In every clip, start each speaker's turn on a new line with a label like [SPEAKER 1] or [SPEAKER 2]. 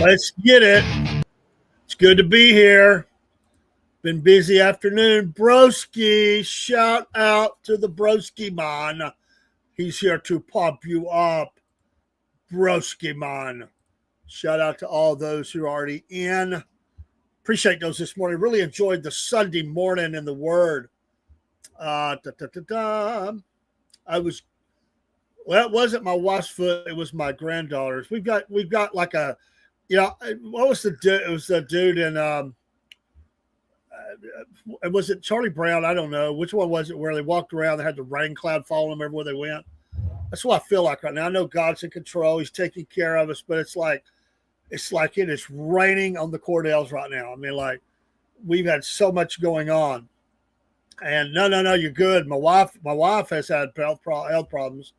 [SPEAKER 1] Let's get it. It's good to be here. Been busy afternoon. Broski, shout out to the Broski man. He's here to pump you up. Broski man. Shout out to all those who are already in. Appreciate those this morning. Really enjoyed the Sunday morning in the Word. I was, well, it wasn't my wife's foot. It was my granddaughter's. We've got like a, what was the dude? It was the dude in, was it Charlie Brown? I don't know. Which one was it where they walked around, they had the rain cloud following them everywhere they went? That's what I feel like right now. I know God's in control. He's taking care of us, but it's like it is raining on the Cordales right now. I mean, like, we've had so much going on. And no, you're good. My wife has had health problems.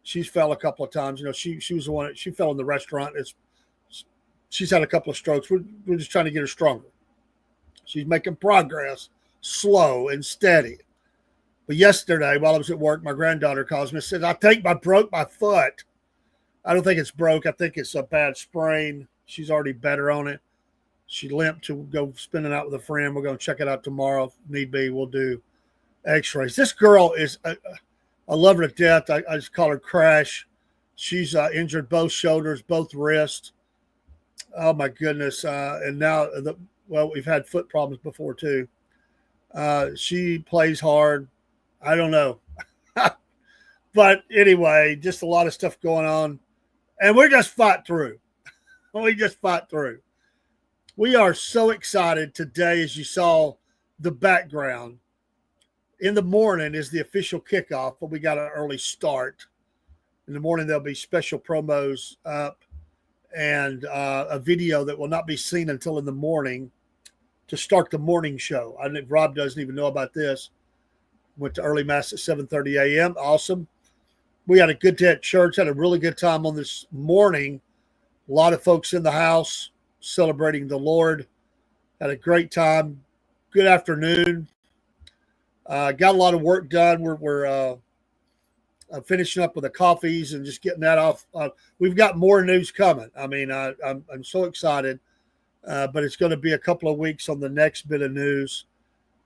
[SPEAKER 1] She's fell a couple of times. She was the one. She fell in the restaurant. She's had a couple of strokes. We're just trying to get her stronger. She's making progress, slow and steady. But yesterday, while I was at work, my granddaughter calls me and says, "I think I broke my foot." I don't think it's broke. I think it's a bad sprain. She's already better on it. She limped to go spending out with a friend. We're going to check it out tomorrow. If need be, we'll do x-rays. This girl is, I love her to death. I just call her Crash. She's injured both shoulders, both wrists. Oh, my goodness. And now, we've had foot problems before, too. She plays hard. I don't know. But anyway, just a lot of stuff going on. And we just fought through. We are so excited today, as you saw the background. In the morning is the official kickoff, but we got an early start. In the morning, there'll be special promos up and a video that will not be seen until in the morning to start the morning show. I think Rob doesn't even know about this. Went to early mass at 7:30 a.m. Awesome. We had a good day at church, had a really good time on this morning. A lot of folks in the house celebrating the Lord. Had a great time. Good afternoon. Got a lot of work done. We're finishing up with the coffees and just getting that off. We've got more news coming. I mean, I'm so excited, but it's going to be a couple of weeks on the next bit of news,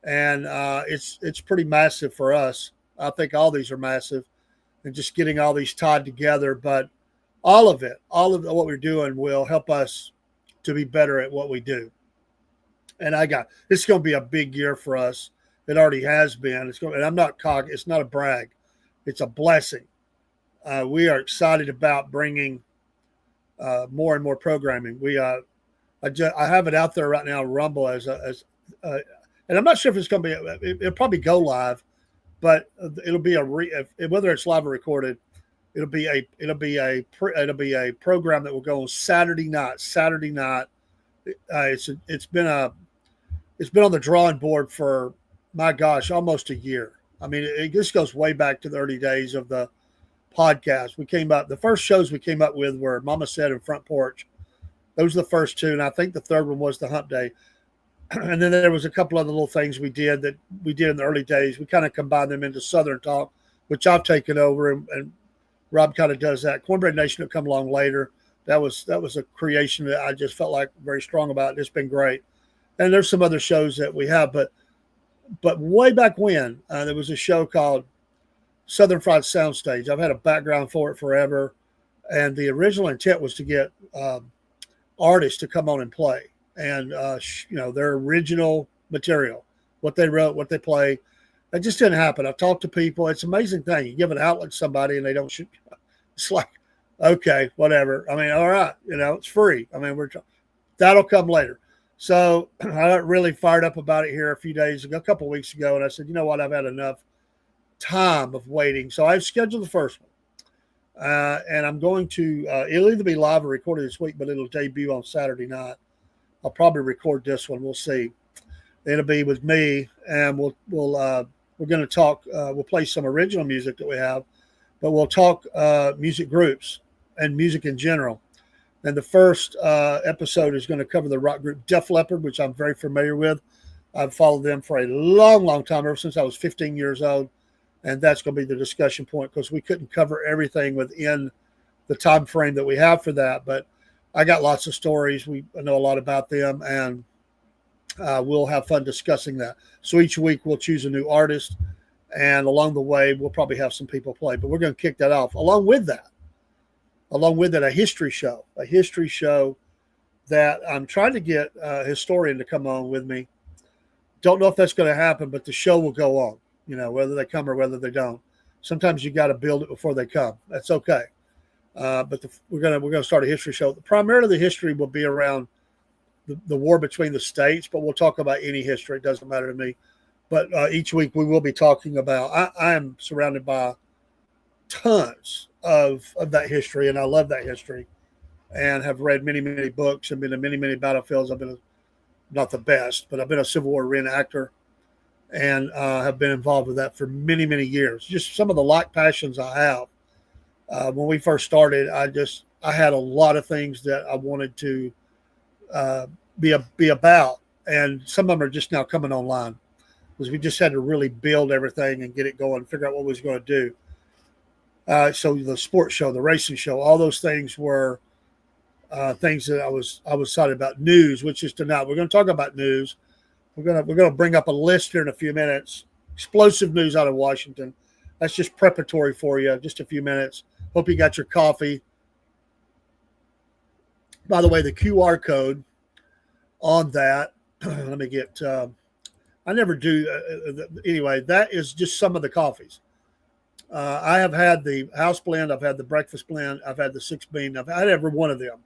[SPEAKER 1] and it's pretty massive for us. I think all these are massive, and just getting all these tied together. But all of what we're doing will help us to be better at what we do. And it's going to be a big year for us. It already has been. And I'm not cocky. It's not a brag. It's a blessing. We are excited about bringing more and more programming. I have it out there right now, Rumble and I'm not sure if it's going to be. It'll probably go live, but it'll be whether it's live or recorded. It'll be a program that will go on Saturday night. It's been on the drawing board for, my gosh, almost a year. I mean, this goes way back to the early days of the podcast. The first shows we came up with were Mama Said and Front Porch. Those were the first two, and I think the third one was the Hump Day. And then there was a couple other little things we did in the early days. We kind of combined them into Southern Talk, which I've taken over, and Rob kind of does that. Cornbread Nation will come along later. That was a creation that I just felt like very strong about. It's been great. And there's some other shows that we have, but way back when, there was a show called Southern Fried Soundstage. I've had a background for it forever, and the original intent was to get artists to come on and play, and their original material, what they wrote, what they play. That just didn't happen. I've talked to people. It's an amazing thing. You give an outlet to somebody and they don't shoot. It's like, okay, whatever. I mean, all right, it's free. I mean, that'll come later. So I got really fired up about it here a couple of weeks ago, and I said, you know what, I've had enough time of waiting. So I've scheduled the first one, and I'm going to. It'll either be live or recorded this week, but it'll debut on Saturday night. I'll probably record this one. We'll see. It'll be with me, and we're going to talk. We'll play some original music that we have, but we'll talk music groups and music in general. And the first episode is going to cover the rock group Def Leppard, which I'm very familiar with. I've followed them for a long, long time, ever since I was 15 years old. And that's going to be the discussion point because we couldn't cover everything within the time frame that we have for that. But I got lots of stories. I know a lot about them, and we'll have fun discussing that. So each week we'll choose a new artist, and along the way we'll probably have some people play. But we're going to kick that off. Along with that, a history show that I'm trying to get a historian to come on with me. Don't know if that's going to happen, but the show will go on. Whether they come or whether they don't. Sometimes you got to build it before they come. That's okay. But we're gonna start a history show. Primarily, the history will be around the war between the states, but we'll talk about any history. It doesn't matter to me. But each week we will be talking about. I am surrounded by tons of that history, and I love that history, and have read many, many books and been in many, many battlefields. I've been not the best, but I've been a Civil War reenactor, and have been involved with that for many, many years. Just some of the like passions I have. When we first started, I had a lot of things that I wanted to be about, and some of them are just now coming online because we just had to really build everything and get it going, figure out what we was going to do. So the sports show, the racing show, all those things were things that I was excited about. News, which is tonight. We're going to talk about news. We're going to bring up a list here in a few minutes. Explosive news out of Washington. That's just preparatory for you. Just a few minutes. Hope you got your coffee. By the way, the QR code on that. Let me get. I never do. Anyway, that is just some of the coffees. I have had the house blend. I've had the breakfast blend. I've had the 6-bean. I've had every one of them.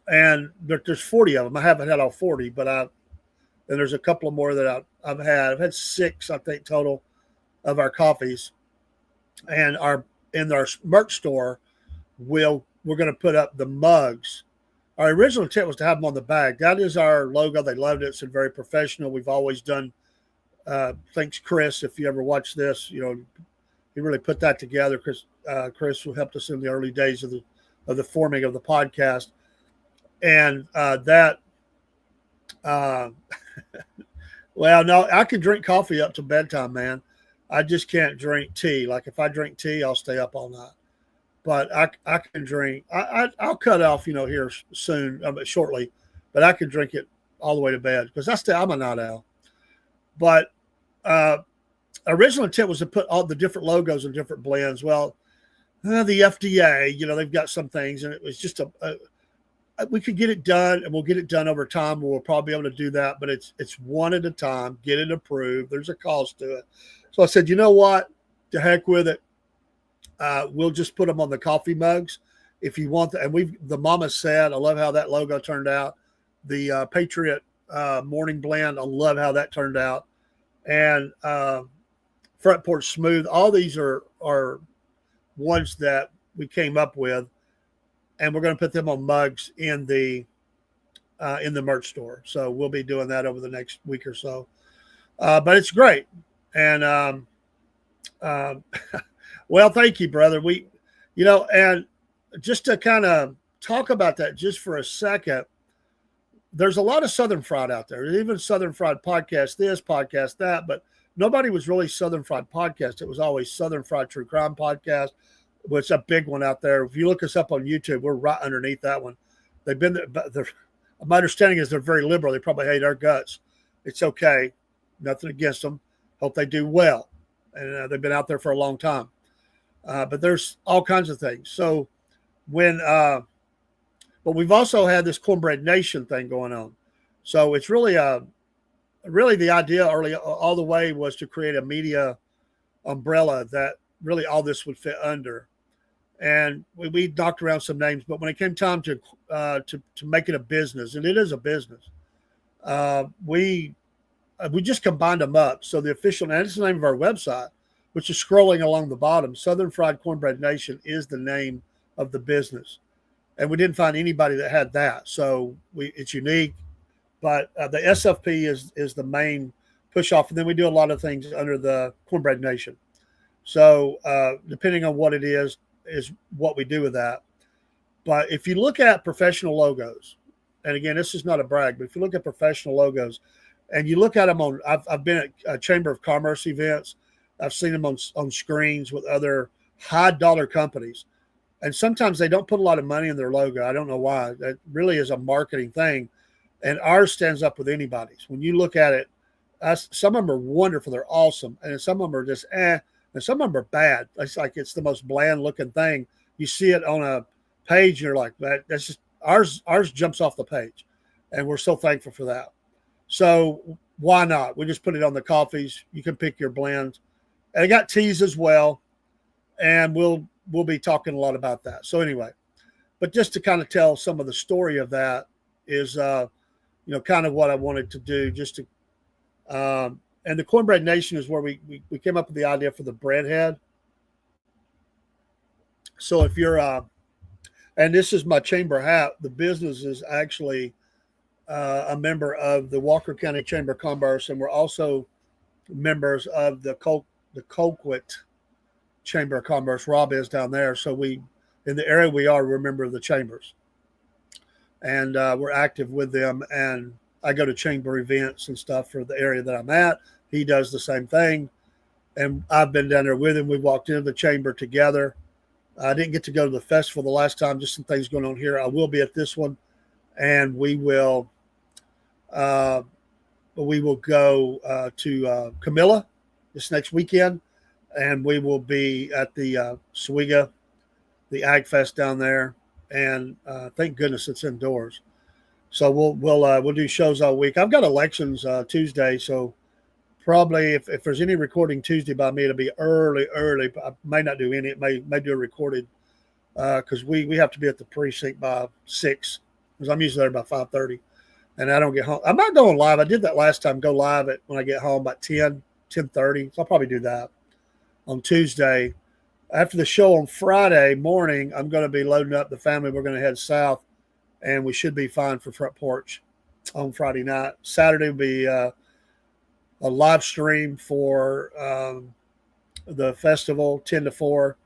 [SPEAKER 1] And there's 40 of them. I haven't had all 40, but and there's a couple of more that I've had. I've had 6, I think, total of our coffees. And in our merch store, we're going to put up the mugs. Our original intent was to have them on the bag. That is our logo. They loved it. It's very professional. We've always done. Thanks, Chris. If you ever watch this, he really put that together. Chris who helped us in the early days of the forming of the podcast. And well, no, I can drink coffee up to bedtime, man. I just can't drink tea. Like if I drink tea, I'll stay up all night. But I can drink. I'll cut off, here soon, shortly. But I can drink it all the way to bed because I'm a night owl. But original intent was to put all the different logos and different blends. Well, the FDA, they've got some things, and it was just we could get it done, and we'll get it done over time. We'll probably be able to do that, but it's one at a time. Get it approved. There's a cost to it. So I said, you know what? To heck with it. We'll just put them on the coffee mugs if you want. And the mama said, I love how that logo turned out. The Patriot morning blend, I love how that turned out. And Front Porch Smooth, all these are ones that we came up with, and we're going to put them on mugs in the merch store. So we'll be doing that over the next week or so. But it's great. And well, thank you, brother. And just to kind of talk about that just for a second, there's a lot of Southern Fried out there. There's even Southern Fried podcast this, podcast that, but nobody was really Southern Fried podcast. It was always Southern Fried True Crime podcast, which is a big one out there. If you look us up on YouTube, we're right underneath that one. They've been there. My understanding is they're very liberal. They probably hate our guts. It's okay. Nothing against them. Hope they do well. And they've been out there for a long time. But there's all kinds of things. So but we've also had this Cornbread Nation thing going on. So it's really the idea all the way was to create a media umbrella that really all this would fit under. And we knocked around some names, but when it came time to make it a business, and it is a business, we just combined them up. So the official, and it's the name of our website, which is scrolling along the bottom. Southern Fried Cornbread Nation is the name of the business. And we didn't find anybody that had that. So it's unique. But the SFP is the main push off. And then we do a lot of things under the Cornbread Nation. So depending on what it is what we do with that. But if you look at professional logos, and again, this is not a brag, but if you look at professional logos and you look at them I've been at Chamber of Commerce events. I've seen them on screens with other high dollar companies. And sometimes they don't put a lot of money in their logo. I don't know why. That really is a marketing thing. And ours stands up with anybody's. When you look at it, some of them are wonderful. They're awesome. And some of them are just and some of them are bad. It's like it's the most bland looking thing. You see it on a page and you're like, that's just ours jumps off the page. And we're so thankful for that. So why not? We just put it on the coffees. You can pick your blends. And I got teas as well. And we'll be talking a lot about that. So anyway, but just to kind of tell some of the story of that is, kind of what I wanted to do just to, and the Cornbread Nation is where we came up with the idea for the breadhead. So if you're, and this is my chamber hat, the business is actually a member of the Walker County Chamber of Commerce, and we're also members of the Colquitt Chamber of Commerce. Rob is down there. So we, in the area we are, we're a member of the chambers. And we're active with them. And I go to chamber events and stuff for the area that I'm at. He does the same thing. And I've been down there with him. We walked into the chamber together. I didn't get to go to the festival the last time, just some things going on here. I will be at this one. And we will go to Camilla this next weekend. And we will be at the Sawega, the Ag Fest down there, and thank goodness it's indoors. So we'll do shows all week. I've got elections Tuesday, so probably if there's any recording Tuesday by me, it'll be early. I may not do any. It may do a recorded because we have to be at the precinct by 6 because I'm usually there by 5:30, and I don't get home. I'm not going live. I did that last time. Go live when I get home by 10:30. So I'll probably do that on Tuesday. After the show on Friday morning, I'm going to be loading up the family. We're going to head south, and we should be fine for Front Porch on Friday night. Saturday will be a live stream for the festival, 10 to 4,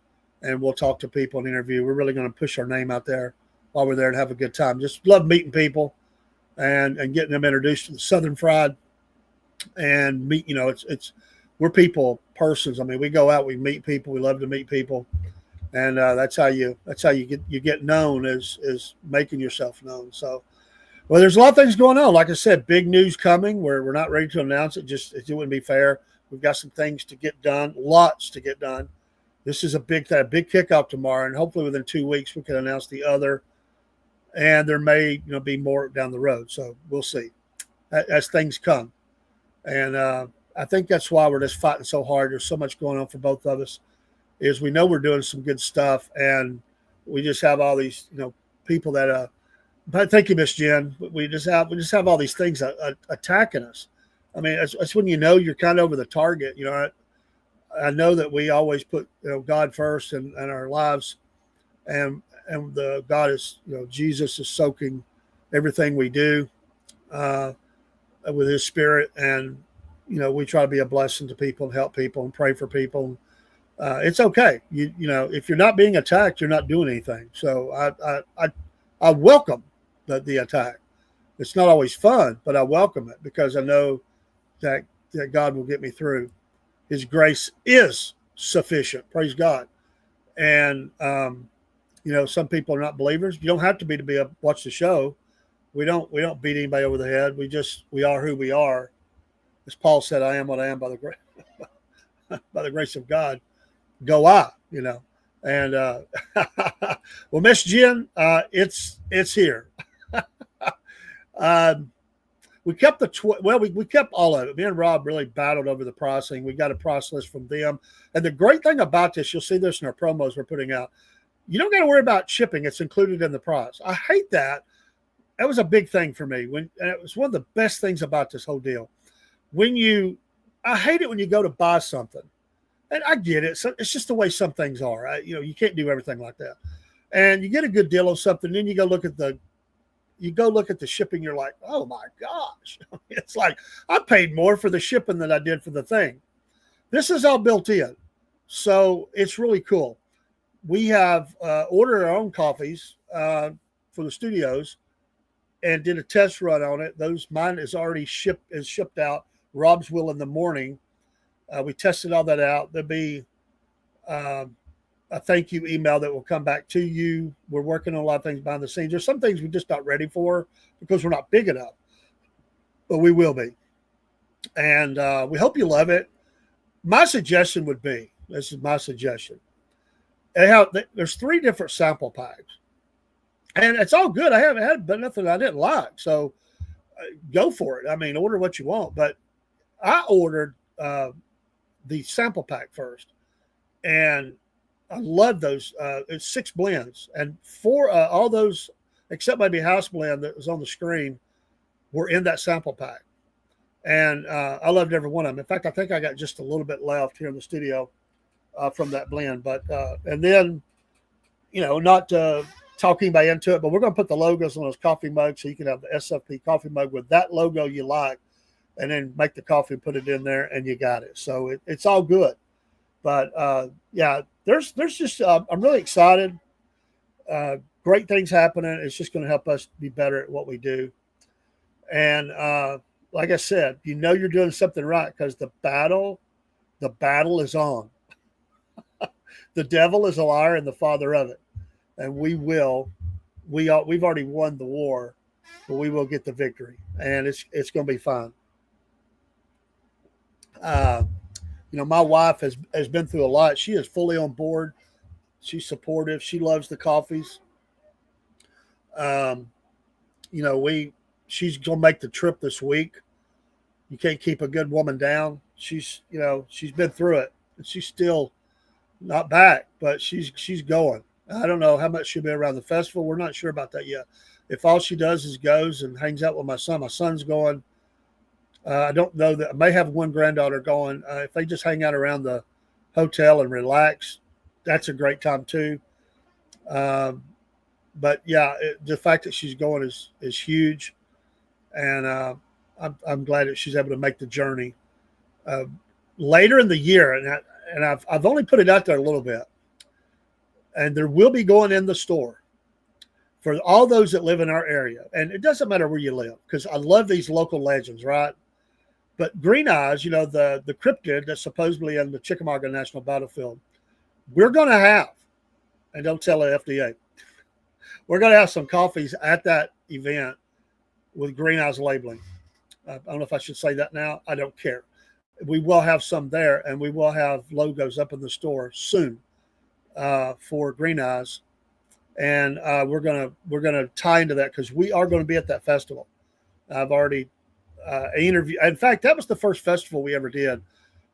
[SPEAKER 1] and we'll talk to people and interview. We're really going to push our name out there while we're there and have a good time. Just love meeting people and getting them introduced to the Southern Fried and meet. We're people persons. I mean, we go out, we meet people, we love to meet people, and that's how you get known is making yourself known. So, well, there's a lot of things going on. Like I said, big news coming. We're not ready to announce it. It wouldn't be fair. We've got some things to get done, lots to get done. This is a big kickoff tomorrow, and hopefully within 2 weeks we can announce the other. And there may be more down the road. So we'll see as things come. And I think that's why we're just fighting so hard. There's so much going on for both of us. Is we know we're doing some good stuff, and we just have all these people that. But thank you, Miss Jen. We just have all these things attacking us. I mean, that's when you're kind of over the target. I know that we always put God first in our lives, and the God is Jesus is soaking everything we do with His Spirit, and we try to be a blessing to people and help people and pray for people. It's okay. If you're not being attacked, you're not doing anything. So I welcome the attack. It's not always fun, but I welcome it because I know that God will get me through. His grace is sufficient. Praise God. And, some people are not believers. You don't have to be watch the show. We don't beat anybody over the head. We are who we are. As Paul said, I am what I am by the grace, by the grace of God. Go I, and well, Miss Jen, it's here. We kept we kept all of it. Me and Rob really battled over the pricing. We got a price list from them, and the great thing about this, you'll see this in our promos we're putting out. You don't got to worry about shipping; it's included in the price. I hate that. That was a big thing for me. And it was one of the best things about this whole deal. I hate it when you go to buy something, and I get it. So it's just the way some things are. You can't do everything like that. And you get a good deal on something, then you go look at the shipping. You're like, oh my gosh! It's like I paid more for the shipping than I did for the thing. This is all built in, so it's really cool. We have ordered our own coffees for the studios and did a test run on it. Mine is already shipped out. Rob's will in the morning. We tested all that out. There'll be a thank you email that will come back to you. We're working on a lot of things behind the scenes. There's some things we're just not ready for because we're not big enough, but we will be. And we hope you love it. My suggestion would be, this is my suggestion. There's 3 different sample packs, and it's all good. I haven't had but nothing I didn't like, so go for it. I mean, order what you want. But I ordered the sample pack first, and I love those. It's 6 blends, and 4 all those except maybe House Blend that was on the screen were in that sample pack, and I loved every one of them. In fact, I think I got just a little bit left here in the studio from that blend. But and then, not talking anybody into it, but we're going to put the logos on those coffee mugs so you can have the SFP coffee mug with that logo you like, and then make the coffee and put it in there, and you got it. So it's all good. But yeah, there's just I'm really excited. Great things happening. It's just going to help us be better at what we do. And like I said, you're doing something right because the battle is on. The devil is a liar and the father of it. And we've already won the war, but we will get the victory, and it's going to be fun. My wife has been through a lot. She is fully on board. She's supportive. She loves the coffees. She's going to make the trip this week. You can't keep a good woman down. She's been through it, and she's still not back, but she's going. I don't know how much she'll be around the festival. We're not sure about that yet. If all she does is goes and hangs out with my son's going. I don't know that I may have one granddaughter going. If they just hang out around the hotel and relax, that's a great time too. But yeah, the fact that she's going is huge, and I'm glad that she's able to make the journey. Later in the year, and I've only put it out there a little bit, and there will be going in the store for all those that live in our area. And it doesn't matter where you live, because I love these local legends, right? But Green Eyes, the cryptid that's supposedly in the Chickamauga National Battlefield, we're going to have, and don't tell the FDA, we're going to have some coffees at that event with Green Eyes labeling. I don't know if I should say that now. I don't care. We will have some there, and we will have logos up in the store soon for Green Eyes, and we're gonna tie into that because we are going to be at that festival. I've already interviewed. In fact, that was the first festival we ever did.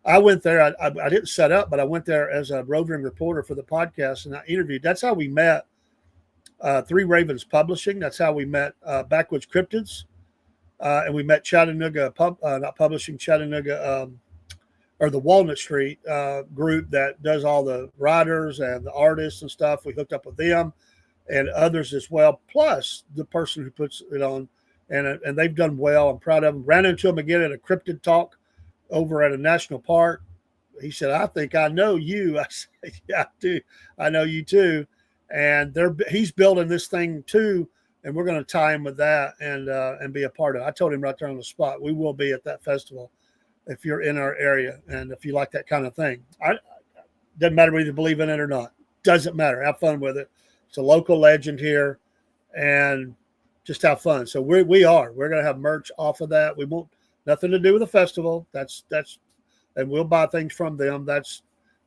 [SPEAKER 1] I went there. I didn't set up, but I went there as a roving reporter for the podcast, and I interviewed. That's how we met Three Ravens Publishing. That's how we met Backwoods Cryptids. And we met Chattanooga, not publishing, Chattanooga, or the Walnut Street group that does all the writers and the artists and stuff. We hooked up with them and others as well, plus the person who puts it on. And they've done well. I'm proud of them. Ran into them again at a cryptid talk over at a national park. He said, "I think I know you." I said, "Yeah, I do. I know you too." And he's building this thing too. And we're going to tie him with that and be a part of it. I told him right there on the spot, we will be at that festival if you're in our area and if you like that kind of thing. Doesn't matter whether you believe in it or not. Doesn't matter. Have fun with it. It's a local legend here, and just have fun. So we're going to have merch off of that. We won't nothing to do with the festival. That's and we'll buy things from them.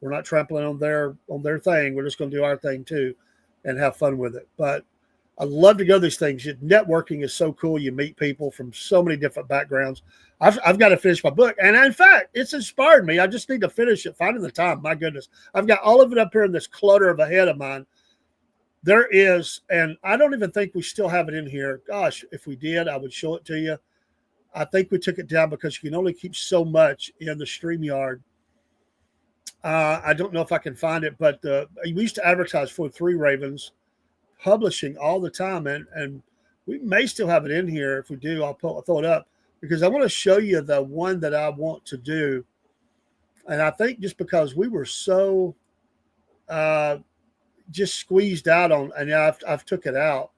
[SPEAKER 1] We're not trampling on their thing. We're just going to do our thing too, and have fun with it. But I love to go to these things. Networking is so cool. You meet people from so many different backgrounds. I've got to finish my book. And in fact, it's inspired me. I just need to finish it, finding the time. My goodness. I've got all of it up here in this clutter of a head of mine. There is, and I don't even think we still have it in here. Gosh, if we did, I would show it to you. I think we took it down because you can only keep so much in the StreamYard. I don't know if I can find it, but we used to advertise for Three Ravens Publishing all the time, and we may still have it in here. If we do, I'll throw it up because I want to show you the one that I want to do. And I think just because we were so just squeezed out on, and I've took it out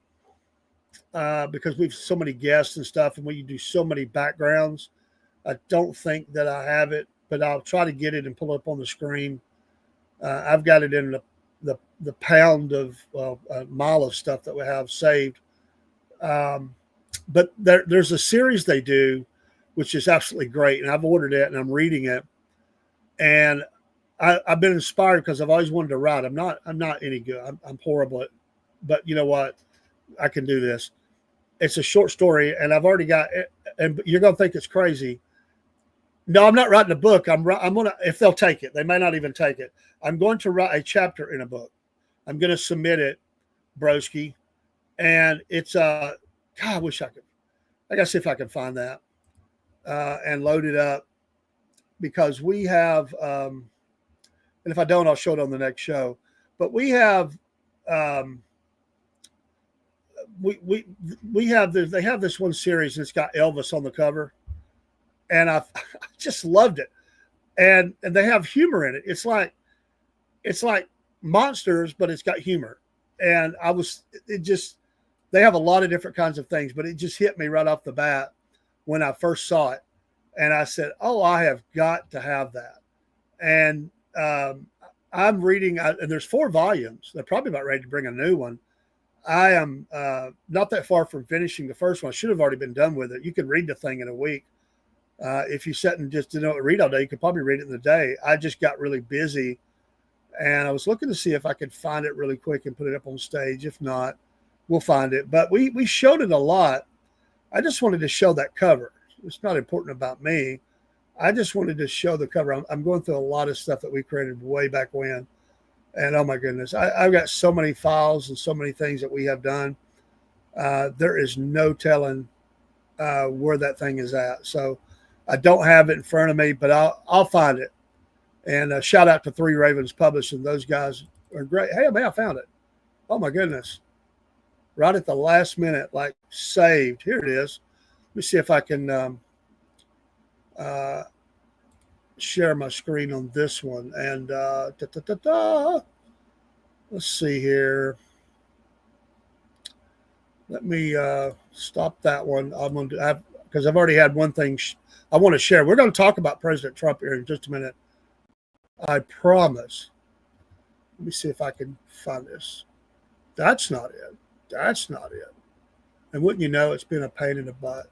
[SPEAKER 1] because we've so many guests and stuff, and we do so many backgrounds. I don't think that I have it, but I'll try to get it and pull it up on the screen. I've got it in the pound of a mile of stuff that we have saved. But there's a series they do, which is absolutely great, and I've ordered it and I'm reading it, and I've been inspired because I've always wanted to write. I'm not any good. I'm horrible at, but you know what? I can do this. It's a short story, and I've already got it, and you're gonna think it's crazy. No, I'm not writing a book. I'm gonna, if they'll take it, they may not even take it. I'm going to write a chapter in a book. I'm going to submit it, broski, and it's God, I wish I could. I gotta see if I can find that and load it up because we have. And if I don't, I'll show it on the next show. But we have. We have this, they have this one series and it's got Elvis on the cover, and I just loved it, and they have humor in it. It's like monsters, but it's got humor, and they have a lot of different kinds of things, but it just hit me right off the bat when I first saw it, and I said, "Oh, I have got to have that," and I'm reading, and there's 4 volumes. They're probably about ready to bring a new one. I am not that far from finishing the first one. I should have already been done with it. You can read the thing in a week. If you sit and just didn't read all day, you could probably read it in a day. I just got really busy, and I was looking to see if I could find it really quick and put it up on stage. If not, we'll find it. But we showed it a lot. I just wanted to show that cover. It's not important about me. I just wanted to show the cover. I'm going through a lot of stuff that we created way back when. And oh my goodness, I've got so many files and so many things that we have done. There is no telling where that thing is at. So I don't have it in front of me, but I'll find it. And shout out to Three Ravens Publishing. Those guys are great. Hey, man, I found it. Oh my goodness. Right at the last minute, like saved. Here it is. Let me see if I can share my screen on this one. And let's see here. Let me stop that one. I'm going to, because I've already had one thing I want to share. We're going to talk about President Trump here in just a minute. I promise. Let me see if I can find this. That's not it. That's not it. And wouldn't you know, it's been a pain in the butt.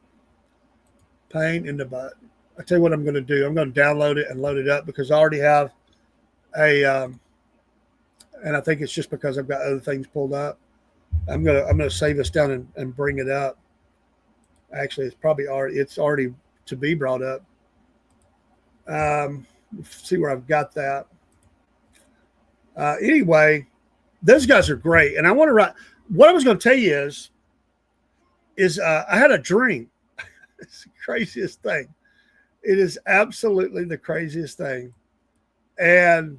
[SPEAKER 1] Pain in the butt. I tell you what I'm going to do. I'm going to download it and load it up because I already have and I think it's just because I've got other things pulled up. I'm gonna save this down and bring it up. Actually, it's already to be brought up. See where I've got that. Anyway, those guys are great, and I want to write. What I was going to tell you is I had a dream. It's the craziest thing. It is absolutely the craziest thing. And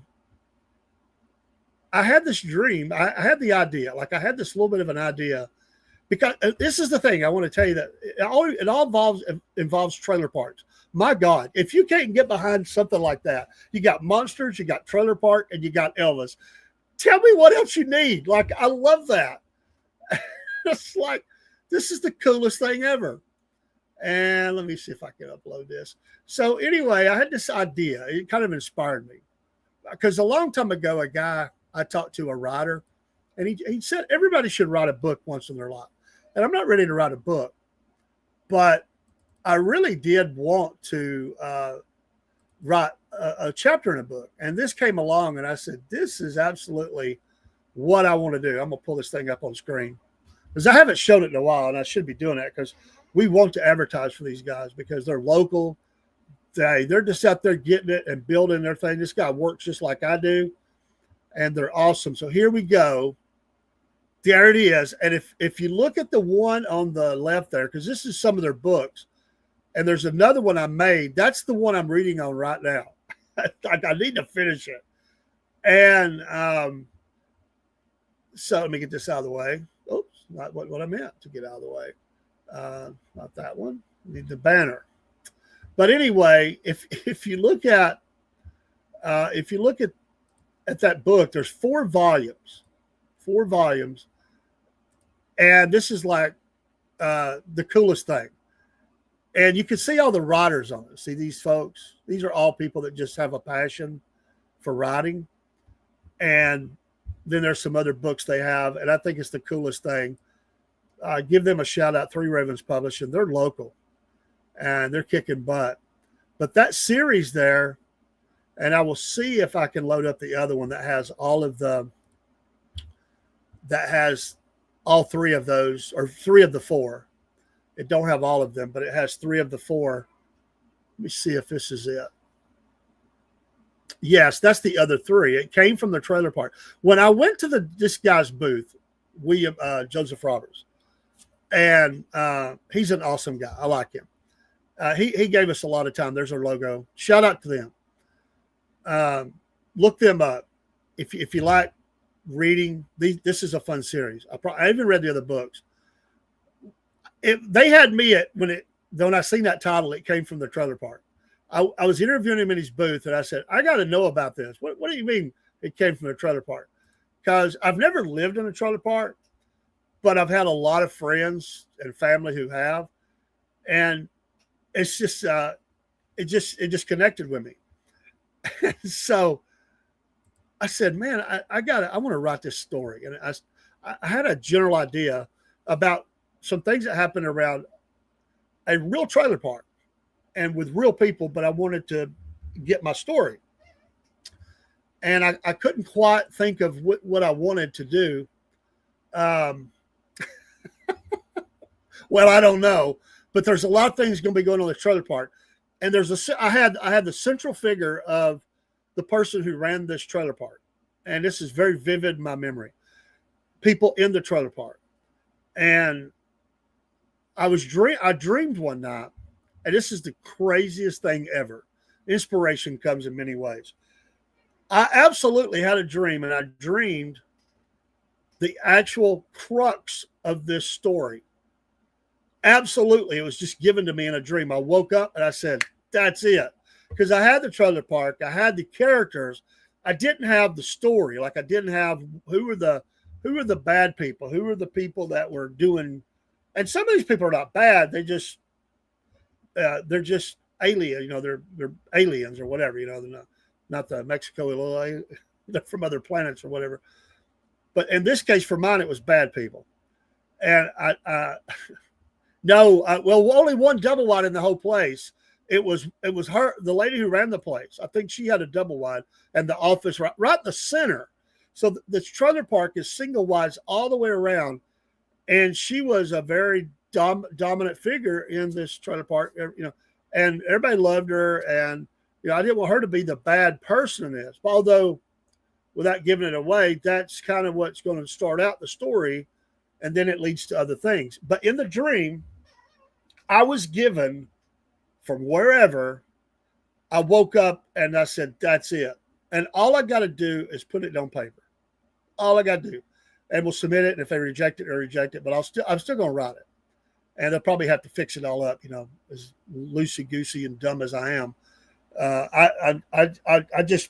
[SPEAKER 1] I had this dream. I had the idea. Like I had this little bit of an idea. Because this is the thing I want to tell you that it all involves trailer parks. My God, if you can't get behind something like that, you got monsters, you got trailer park, and you got Elvis. Tell me what else you need. Like, I love that. It's like, this is the coolest thing ever. And let me see if I can upload this. So anyway, I had this idea. It kind of inspired me. Because a long time ago, a guy I talked to, a writer, and he said everybody should write a book once in their life. And I'm not ready to write a book, but I really did want to write a chapter in a book. And this came along, and I said, this is absolutely what I want to do. I'm going to pull this thing up on screen because I haven't shown it in a while, and I should be doing that because we want to advertise for these guys because they're local. They're just out there getting it and building their thing. This guy works just like I do, and they're awesome. So here we go. There it is. And if you look at the one on the left there, because this is some of their books, and there's another one I made. That's the one I'm reading on right now. I need to finish it. And so let me get this out of the way. Oops, not what I meant to get out of the way. Not that one. Need the banner. But anyway, if you look at that book, there's 4 volumes. 4 volumes. And this is like the coolest thing. And you can see all the writers on it. See these folks? These are all people that just have a passion for writing. And Then there's some other books they have, and I think it's the coolest thing. Give them a shout out. Three Ravens Publishing. They're local, and they're kicking butt. But that series there, and I will see if I can load up the other one that has all three of those, or three of the four. It don't have all of them, but it has three of the four. Let me see if this is it. Yes, that's the other three. It came from the trailer park. When I went to this guy's booth, William Joseph Roberts, and he's an awesome guy. I like him. He gave us a lot of time. There's our logo. Shout out to them. Look them up if you like reading. This is a fun series. I even read the other books. They had me when I seen that title. It came from the trailer park. I was interviewing him in his booth, and I said, I got to know about this. What do you mean it came from the trailer park? Because I've never lived in a trailer park, but I've had a lot of friends and family who have, and it's just it just connected with me. So I said, man, I want to write this story, and I had a general idea about some things that happened around a real trailer park and with real people, but I wanted to get my story. And I couldn't quite think of what I wanted to do. Well, I don't know, but there's a lot of things going to be going on in the trailer park. And I had the central figure of the person who ran this trailer park. And this is very vivid in my memory. People in the trailer park. And I dreamed one night, and this is the craziest thing ever. Inspiration comes in many ways. I absolutely had a dream, and I dreamed the actual crux of this story. Absolutely. It was just given to me in a dream. I woke up and I said, that's it. Because I had the trailer park. I had the characters. I didn't have the story. Like I didn't have who were the bad people? Who were the people that were doing, and some of these people are not bad. They're just alien, they're aliens or whatever, they're not the Mexico, they're from other planets or whatever. But in this case, for mine, it was bad people. And only one double wide in the whole place. It was her, the lady who ran the place. I think she had a double wide, and the office right in the center. So this trailer park is single wides all the way around. And she was a very dominant figure in this trailer park, and everybody loved her. And, I didn't want her to be the bad person in this. Although, without giving it away, that's kind of what's going to start out the story. And then it leads to other things. But in the dream, I was given from wherever. I woke up and I said, that's it. And all I got to do is put it on paper. All I got to do. And we'll submit it. And if they reject it, but I'm still going to write it. And they'll probably have to fix it all up, as loosey-goosey and dumb as I am. I just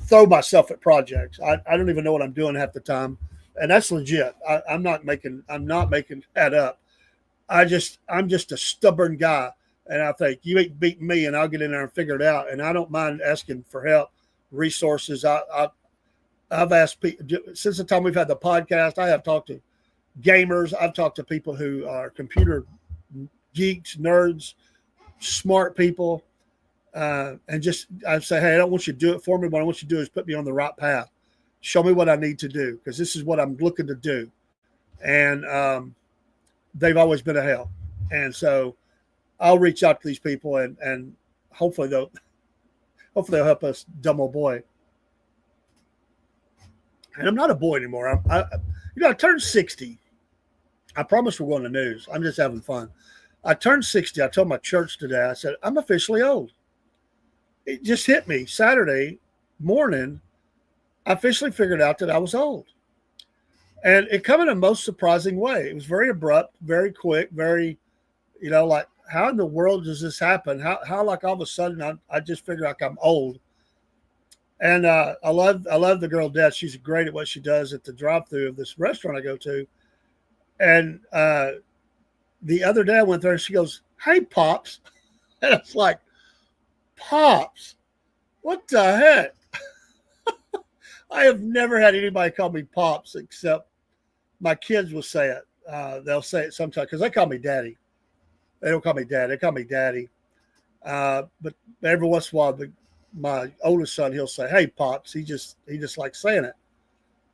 [SPEAKER 1] throw myself at projects. I don't even know what I'm doing half the time. And that's legit. I'm not making that up. I'm just a stubborn guy. And I think you ain't beating me, and I'll get in there and figure it out. And I don't mind asking for help, resources. I've asked people since the time we've had the podcast. I have talked to gamers. I've talked to people who are computer geeks, nerds, smart people, and I say, hey, I don't want you to do it for me. What I want you to do is put me on the right path. Show me what I need to do, because this is what I'm looking to do. And they've always been a help. And so I'll reach out to these people, and hopefully they'll help us, dumb old boy. And I'm not a boy anymore. I turned 60. I promise we're going to news. I'm just having fun. I turned 60. I told my church today, I said, I'm officially old. It just hit me Saturday morning. I officially figured out that I was old. And it came in a most surprising way. It was very abrupt, very quick, very, like, how in the world does this happen? How like all of a sudden I just figured like I'm old. And I love the girl Deb. She's great at what she does at the drive-thru of this restaurant I go to. And the other day I went there and she goes, hey, Pops. And it's like, Pops, what the heck? I have never had anybody call me Pops except my kids will say it. They'll say it sometimes because they call me Daddy. They don't call me Dad. They call me Daddy. But every once in a while, my oldest son, he'll say, "Hey, Pops." He just likes saying it.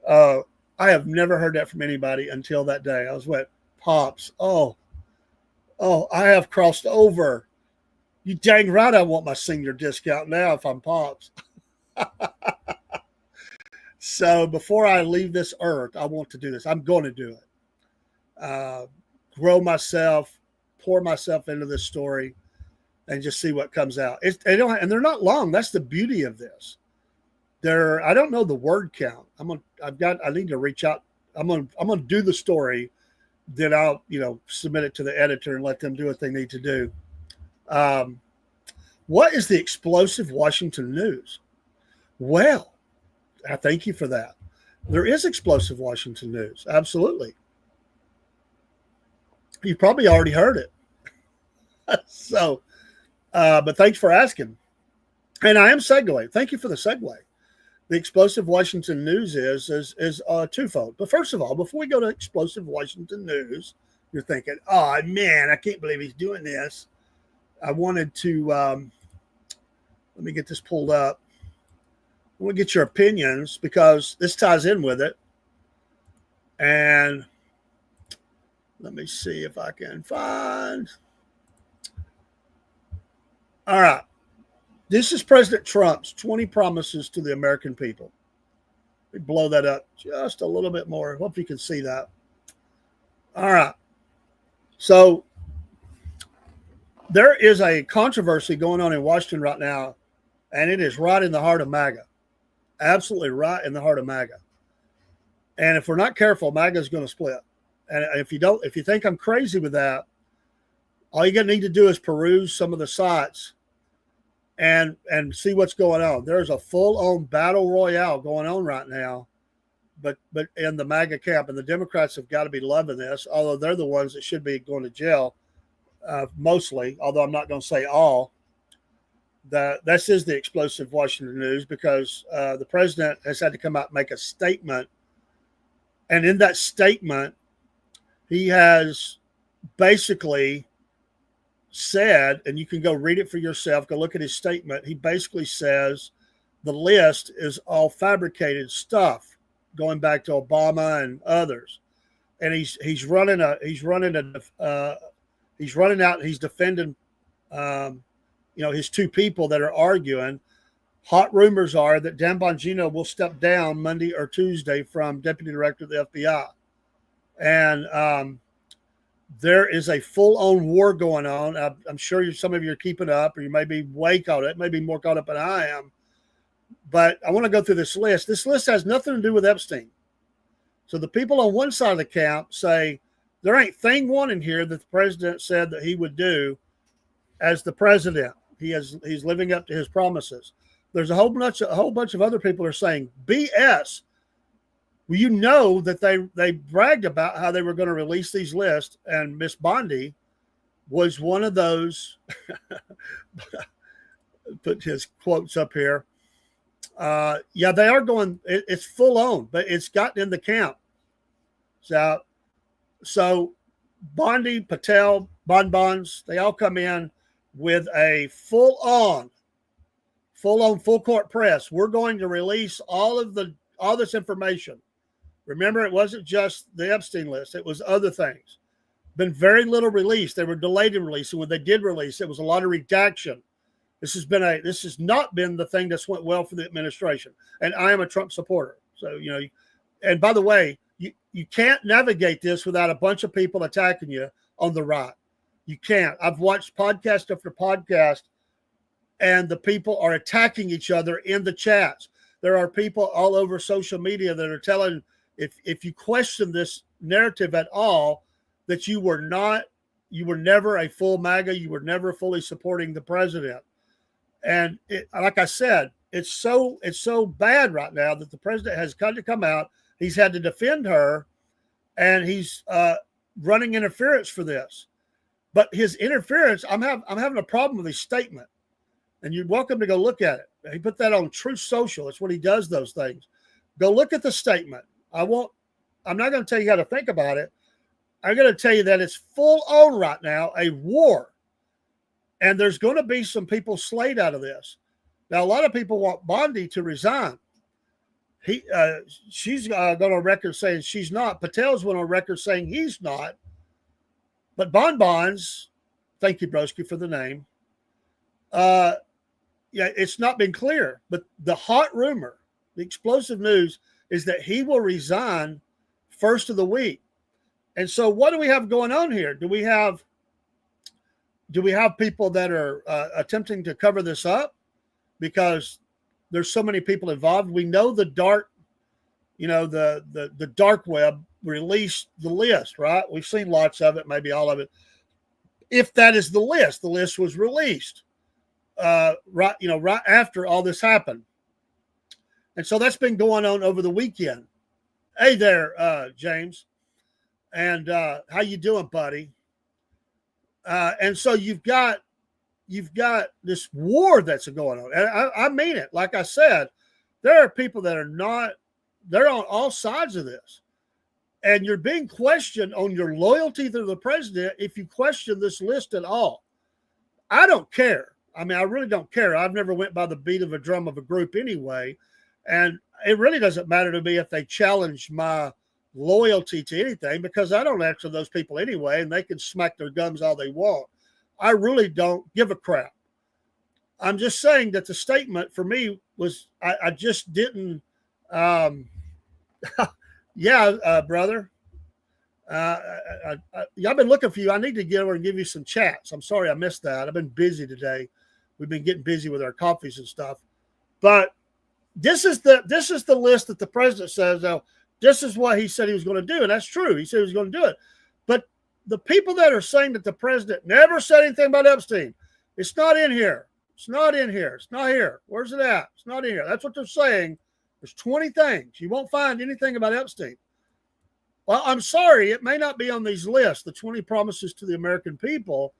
[SPEAKER 1] Uh, I have never heard that from anybody until that day. I was with Pops. Oh, I have crossed over. You dang right I want my senior discount now if I'm Pops. So before I leave this earth, I want to do this. I'm going to do it. Grow myself, pour myself into this story, and just see what comes out. And they're not long. That's the beauty of this. I don't know the word count. I need to reach out. I'm gonna do the story. Then I'll submit it to the editor and let them do what they need to do. What is the explosive Washington news? Well, I thank you for that. There is explosive Washington news. Absolutely. You've probably already heard it. So, but thanks for asking. And I am segueing. Thank you for the segue. The explosive Washington news is twofold. But first of all, before we go to explosive Washington news, you're thinking, "Oh man, I can't believe he's doing this." I wanted to let me get this pulled up. I want to get your opinions because this ties in with it. And let me see if I can find. All right. This is President Trump's 20 promises to the American people. Let me blow that up just a little bit more. Hope you can see that. All right. So there is a controversy going on in Washington right now, and it is right in the heart of MAGA. Absolutely right in the heart of MAGA. And if we're not careful, MAGA is going to split. And if you think I'm crazy with that, all you're going to need to do is peruse some of the sites and see what's going on. There's a full-on battle royale going on right now, but in the MAGA camp, and the Democrats have got to be loving this, although they're the ones that should be going to jail mostly, although I'm not going to say all. This is the explosive Washington news because the president has had to come out and make a statement, and in that statement, he has basically said, and you can go read it for yourself, go look at his statement. He basically says the list is all fabricated stuff going back to Obama and others. And he's running out, he's defending, his two people that are arguing. Hot rumors are that Dan Bongino will step down Monday or Tuesday from deputy director of the FBI. And, there is a full-on war going on. I'm sure some of you are keeping up, or you may be way caught up, maybe more caught up than I am. But I want to go through this list. This list has nothing to do with Epstein. So the people on one side of the camp say there ain't thing one in here that the president said that he would do as the president. He's living up to his promises. There's a whole bunch of other people are saying BS. Well, you know that they bragged about how they were going to release these lists, and Miss Bondi was one of those. Put his quotes up here. Yeah, they are going. It's full on, but it's gotten in the camp. So Bondi, Patel, Bonbons, they all come in with a full court press. We're going to release all this information. Remember, it wasn't just the Epstein list. It was other things. Been very little released. They were delayed in release. And when they did release, it was a lot of redaction. This has not been the thing that's went well for the administration. And I am a Trump supporter. So, and by the way, you can't navigate this without a bunch of people attacking you on the right. You can't. I've watched podcast after podcast, and the people are attacking each other in the chats. There are people all over social media that are telling, if you question this narrative at all, that you were never a full MAGA, you were never fully supporting the president. And like I said, it's so bad right now that the president has got to come out. He's had to defend her, and he's running interference for this. But his interference, I'm having a problem with his statement, and you're welcome to go look at it. He put that on Truth Social. It's when he does those things. Go look at the statement. I'm not going to tell you how to think about it. I'm going to tell you that it's full on right now, a war. And there's going to be some people slayed out of this. Now, a lot of people want Bondi to resign. She's gone on record saying she's not. Patel's went on record saying he's not. But Bonbons, thank you, Broski, for the name. It's not been clear. But the hot rumor, the explosive news, is that he will resign first of the week. And so what do we have going on here? Do we have people that are attempting to cover this up because there's so many people involved? We know the dark web released the list, right? We've seen lots of it, maybe all of it. If that is the list was released right after all this happened. And so that's been going on over the weekend. Hey there, James. And how you doing, buddy? And so you've got this war that's going on. And I mean it. Like I said, there are people that they're on all sides of this. And you're being questioned on your loyalty to the president if you question this list at all. I don't care. I mean, I really don't care. I've never went by the beat of a drum of a group anyway. And it really doesn't matter to me if they challenge my loyalty to anything, because I don't answer those people anyway, and they can smack their gums all they want. I really don't give a crap. I'm just saying that the statement for me was, I just didn't, brother. I've been looking for you. I need to get over and give you some chats. I'm sorry I missed that. I've been busy today. We've been getting busy with our coffees and stuff. But this is the list that the president says, this is what he said he was going to do. And that's true. He said he was going to do it. But the people that are saying that the president never said anything about Epstein, it's not in here. It's not in here. It's not here. Where's it at? It's not in here. That's what they're saying. There's 20 things. You won't find anything about Epstein. Well, I'm sorry. It may not be on these lists, the 20 promises to the American people.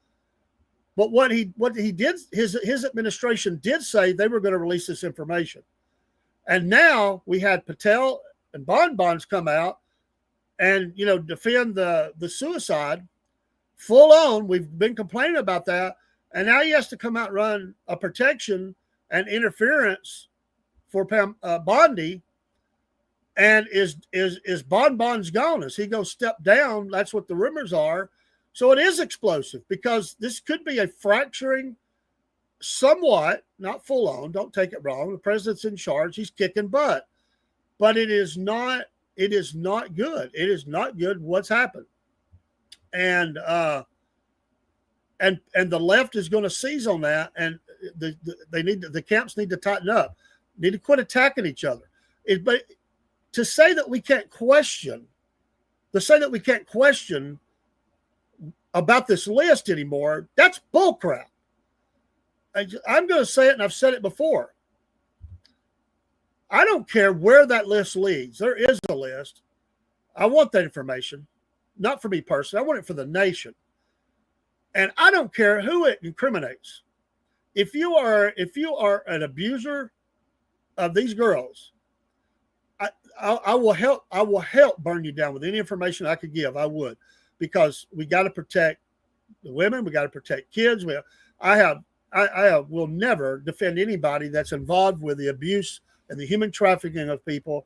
[SPEAKER 1] But what he did, his administration did say they were going to release this information. And now we had Patel and Bonbons come out and, defend the suicide full on. We've been complaining about that. And now he has to come out and run a protection and interference for Bondi. And is Bonbons gone? Is he going to step down? That's what the rumors are. So it is explosive, because this could be a fracturing somewhat, not full on. Don't take it wrong. The president's in charge. He's kicking butt. But it is not good. It is not good what's happened. And the left is going to seize on that, and the camps need to tighten up. Need to quit attacking each other. But to say that we can't question about this list anymore, that's bullcrap. I'm going to say it, and I've said it before. I don't care where that list leads. There is a list. I want that information, not for me personally. I want it for the nation. And I don't care who it incriminates. If you are an abuser of these girls, I will help. I will help burn you down with any information I could give. I would, because we got to protect the women. We got to protect kids. I will never defend anybody that's involved with the abuse and the human trafficking of people.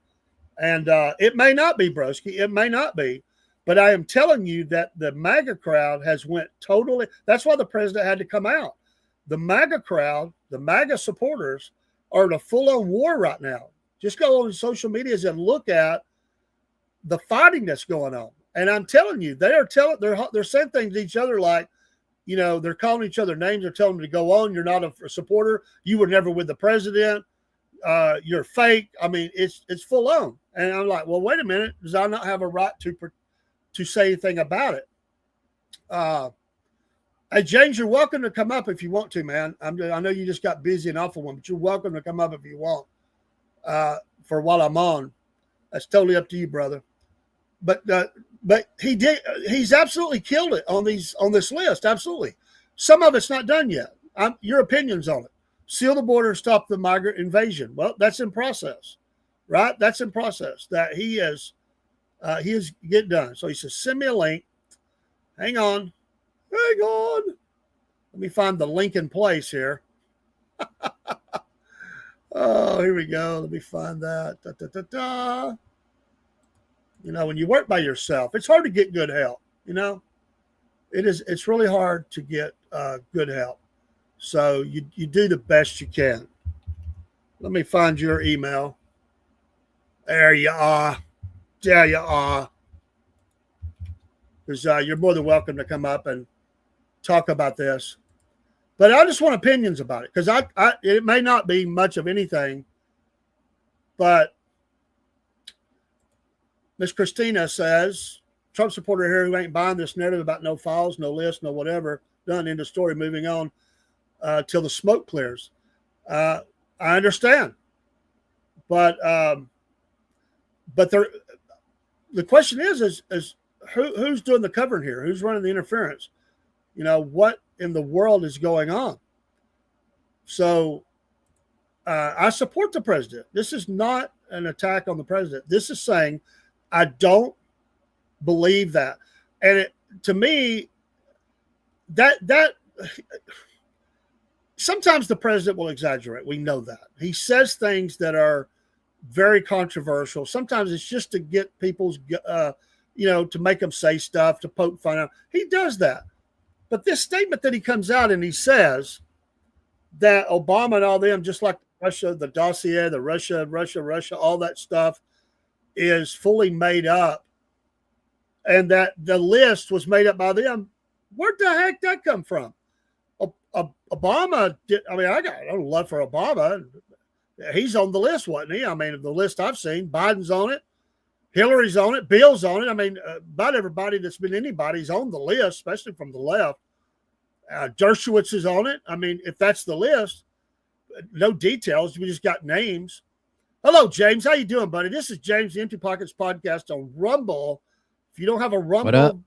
[SPEAKER 1] And it may not be, Broski. It may not be. But I am telling you that the MAGA crowd has went totally. That's why the president had to come out. The MAGA crowd, the MAGA supporters, are in a full-on war right now. Just go on social media and look at the fighting that's going on. And I'm telling you, they're saying things to each other like, they're calling each other names. They're telling them to go on. You're not a supporter. You were never with the president. You're fake. I mean, it's full on. And I'm like, well, wait a minute. Does I not have a right to say anything about it? Hey, James, you're welcome to come up if you want to, man. I know you just got busy and awful one, but you're welcome to come up if you want. For while I'm on, that's totally up to you, brother. But he's absolutely killed it on this list. Absolutely. Some of it's not done yet. Your opinions on it. Seal the border, stop the migrant invasion. Well, that's in process. right? That's in process. That he is get done. So he says, send me a link. Hang on. Hang on. Let me find the link in place here. Oh, here we go. Let me find that. Da, da, da, da. You know, when you work by yourself, it's hard to get good help. You know, it's really hard to get good help. So you do the best you can. Let me find your email. There you are. There you are. Because you're more than welcome to come up and talk about this. But I just want opinions about it because it may not be much of anything, but Miss Christina says, Trump supporter here who ain't buying this narrative about no files, no list, no whatever, done, end of story, moving on till the smoke clears. I understand. But there, the question is who's doing the covering here? Who's running the interference? You know, what in the world is going on? So I support the president. This is not an attack on the president. This is saying I don't believe that. And to me, that sometimes the president will exaggerate. We know that. He says things that are very controversial. Sometimes it's just to get people's, to make them say stuff, to poke fun out. He does that. But this statement that he comes out and he says that Obama and all them, just like Russia, the dossier, the Russia, all that stuff is fully made up, and that the list was made up by them. Where the heck that come from? Obama did. I mean, I got a love for Obama. He's on the list, wasn't he? I mean, the list I've seen, Biden's on it, Hillary's on it, Bill's on it. I mean, about everybody that's been anybody's on the list, especially from the left. Dershowitz is on it. I mean, if that's the list, no details. We just got names. Hello, James. How you doing, buddy? This is James, the Empty Pockets podcast on Rumble. If you don't have a Rumble,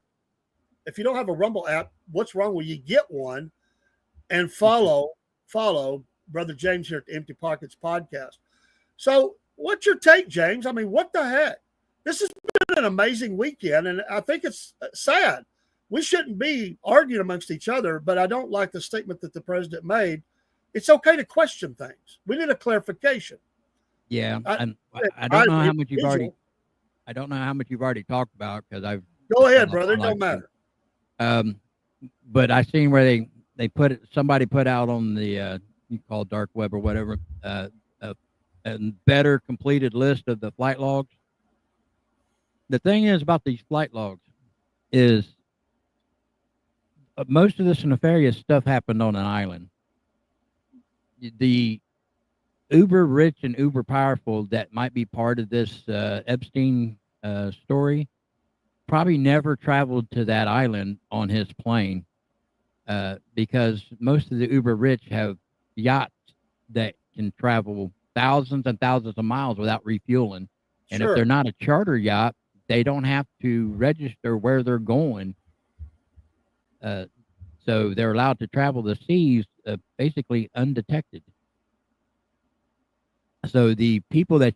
[SPEAKER 1] app, what's wrong with you? Get one and follow Brother James here at the Empty Pockets podcast. So, what's your take, James? I mean, what the heck? This has been an amazing weekend, and I think it's sad. We shouldn't be arguing amongst each other, but I don't like the statement that the president made. It's okay to question things. We need a clarification.
[SPEAKER 2] Yeah, I don't know how much you've already. I don't know how much you've already talked about because I've.
[SPEAKER 1] Go ahead, brother. It don't matter.
[SPEAKER 2] But I seen where they put it. Somebody put out on the you call dark web or whatever a better completed list of the flight logs. The thing is about these flight logs is most of this nefarious stuff happened on an island. The uber rich and uber powerful that might be part of this Epstein story probably never traveled to that island on his plane because most of the uber rich have yachts that can travel thousands and thousands of miles without refueling. And if they're not a charter yacht, they don't have to register where they're going. So they're allowed to travel the seas basically undetected. So the people that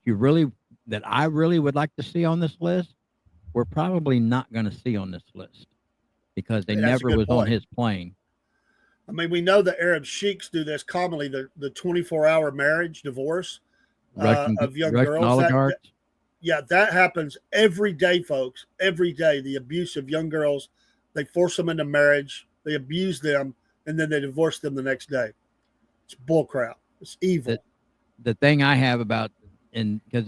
[SPEAKER 2] I really would like to see on this list, we're probably not going to see on this list because they never was on his plane.
[SPEAKER 1] I mean, we know the Arab sheiks do this commonly, the 24-hour marriage, divorce of young girls. That happens every day, folks. Every day, the abuse of young girls, they force them into marriage, they abuse them, and then they divorce them the next day. It's bullcrap. It's evil.
[SPEAKER 2] The thing I have about, and because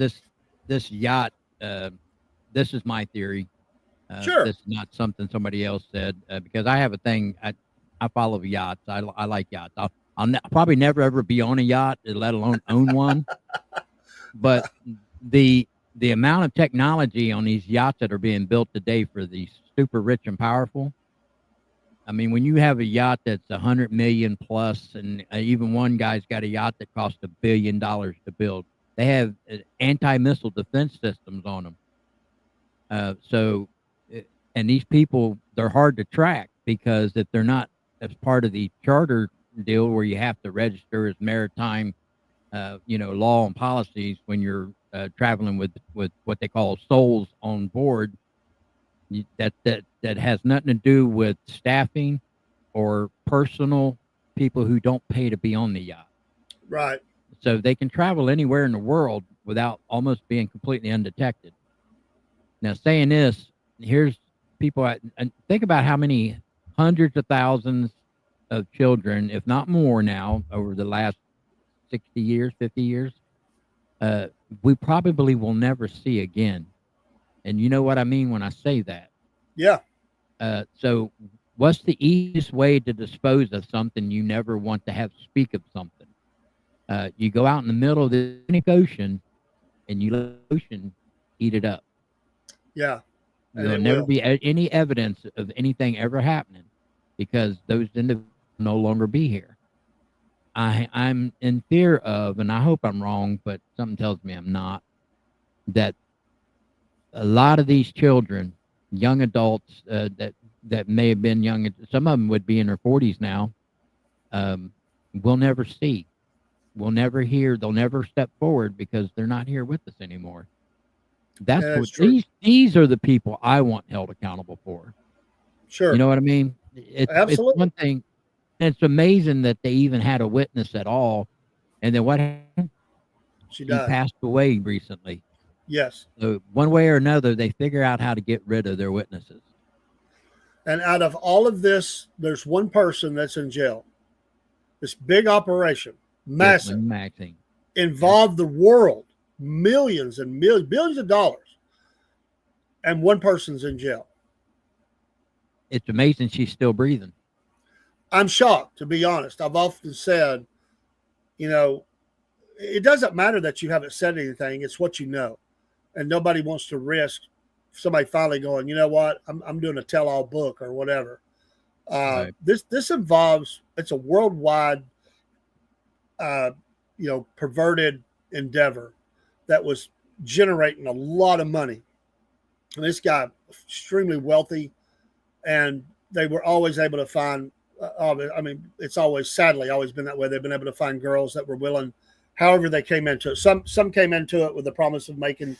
[SPEAKER 2] this yacht, this is my theory. This is not something somebody else said because I have a thing. I follow yachts. I like yachts. I'll probably never ever be on a yacht, let alone own one. But the amount of technology on these yachts that are being built today for the super rich and powerful. I mean, when you have a yacht that's $100 million plus, and even one guy's got a yacht that costs $1 billion to build, they have anti-missile defense systems on them. And these people, they're hard to track because if they're not as part of the charter deal where you have to register as maritime, law and policies when you're traveling with what they call souls on board. That has nothing to do with staffing or personal people who don't pay to be on the yacht.
[SPEAKER 1] Right.
[SPEAKER 2] So they can travel anywhere in the world without almost being completely undetected. Now, saying this, here's people, and think about how many hundreds of thousands of children, if not more now, over the last 60 years, 50 years, we probably will never see again. And you know what I mean when I say that.
[SPEAKER 1] Yeah.
[SPEAKER 2] So what's the easiest way to dispose of something you never want to have speak of something? You go out in the middle of the Atlantic Ocean and you let the ocean eat it up.
[SPEAKER 1] Yeah.
[SPEAKER 2] There'll never be any evidence of anything ever happening because those individuals will no longer be here. I'm in fear of, and I hope I'm wrong, but something tells me I'm not, that a lot of these children, young adults that may have been young, some of them would be in their 40s now, we'll never see. We'll never hear. They'll never step forward because they're not here with us anymore. That's what these are the people I want held accountable for.
[SPEAKER 1] Sure.
[SPEAKER 2] You know what I mean?
[SPEAKER 1] Absolutely.
[SPEAKER 2] It's one thing. And it's amazing that they even had a witness at all. And then what happened?
[SPEAKER 1] She
[SPEAKER 2] passed away recently.
[SPEAKER 1] Yes.
[SPEAKER 2] So one way or another, they figure out how to get rid of their witnesses.
[SPEAKER 1] And out of all of this, there's one person that's in jail. This big operation, massive, involved the world, millions and millions, billions of dollars, and one person's in jail.
[SPEAKER 2] It's amazing she's still breathing.
[SPEAKER 1] I'm shocked, to be honest. I've often said, it doesn't matter that you haven't said anything. It's what you know. And nobody wants to risk somebody finally going, you know what, I'm doing a tell-all book or whatever. Right. This involves, it's a worldwide, perverted endeavor that was generating a lot of money. And this guy, extremely wealthy, and they were always able to find, it's sadly always been that way. They've been able to find girls that were willing, however they came into it. Some came into it with the promise of making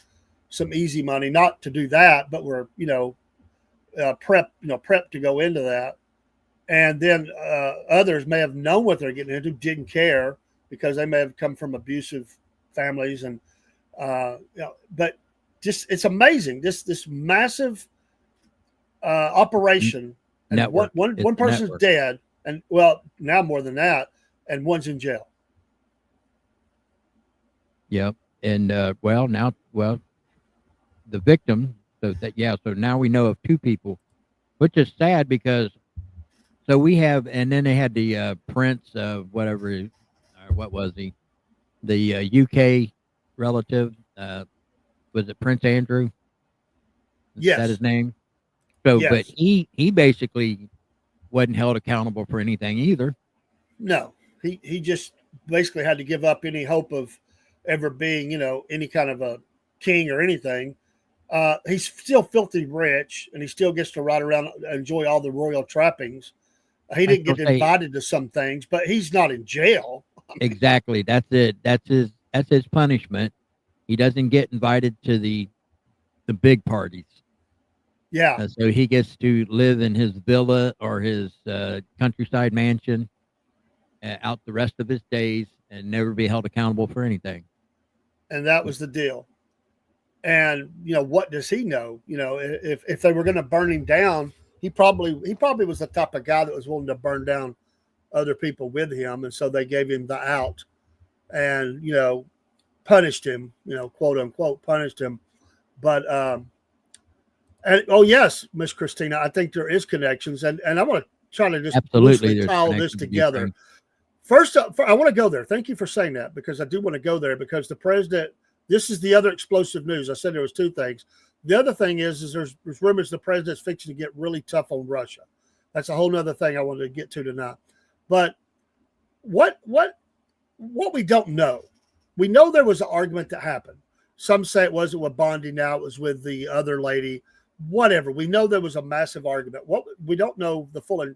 [SPEAKER 1] some easy money, not to do that, but were, prep to go into that. And then others may have known what they're getting into, didn't care because they may have come from abusive families. And, but just, it's amazing. This massive operation. And one person's dead, and now more than that, and one's in jail.
[SPEAKER 2] Yep. And the victim. So now we know of two people, which is sad because. So we have, and then they had the prince of whatever, what was he? The UK relative. Was it Prince Andrew?
[SPEAKER 1] Yes.
[SPEAKER 2] Is that his name? So, yes. But he basically wasn't held accountable for anything either.
[SPEAKER 1] No, he just basically had to give up any hope of ever being, any kind of a king or anything. He's still filthy rich, and he still gets to ride around and enjoy all the royal trappings. He didn't get invited to some things, but he's not in jail.
[SPEAKER 2] Exactly. That's it. That's his punishment. He doesn't get invited to the big parties.
[SPEAKER 1] Yeah.
[SPEAKER 2] So he gets to live in his villa or his countryside mansion out the rest of his days and never be held accountable for anything.
[SPEAKER 1] And that was the deal. And, what does he know? If they were going to burn him down, he probably was the type of guy that was willing to burn down other people with him. And so they gave him the out and, punished him, quote unquote, punished him. But, yes, Miss Christina, I think there is connections. And I want to try to just
[SPEAKER 2] absolutely
[SPEAKER 1] tie all this together. First, I want to go there. Thank you for saying that, because I do want to go there, because the president, this is the other explosive news. I said there was two things. The other thing is there's rumors the president's fixing to get really tough on Russia. That's a whole nother thing I wanted to get to tonight. But what we don't know, we know there was an argument that happened. Some say it wasn't with Bondi, now it was with the other lady. Whatever. We know there was a massive argument. What we don't know the fully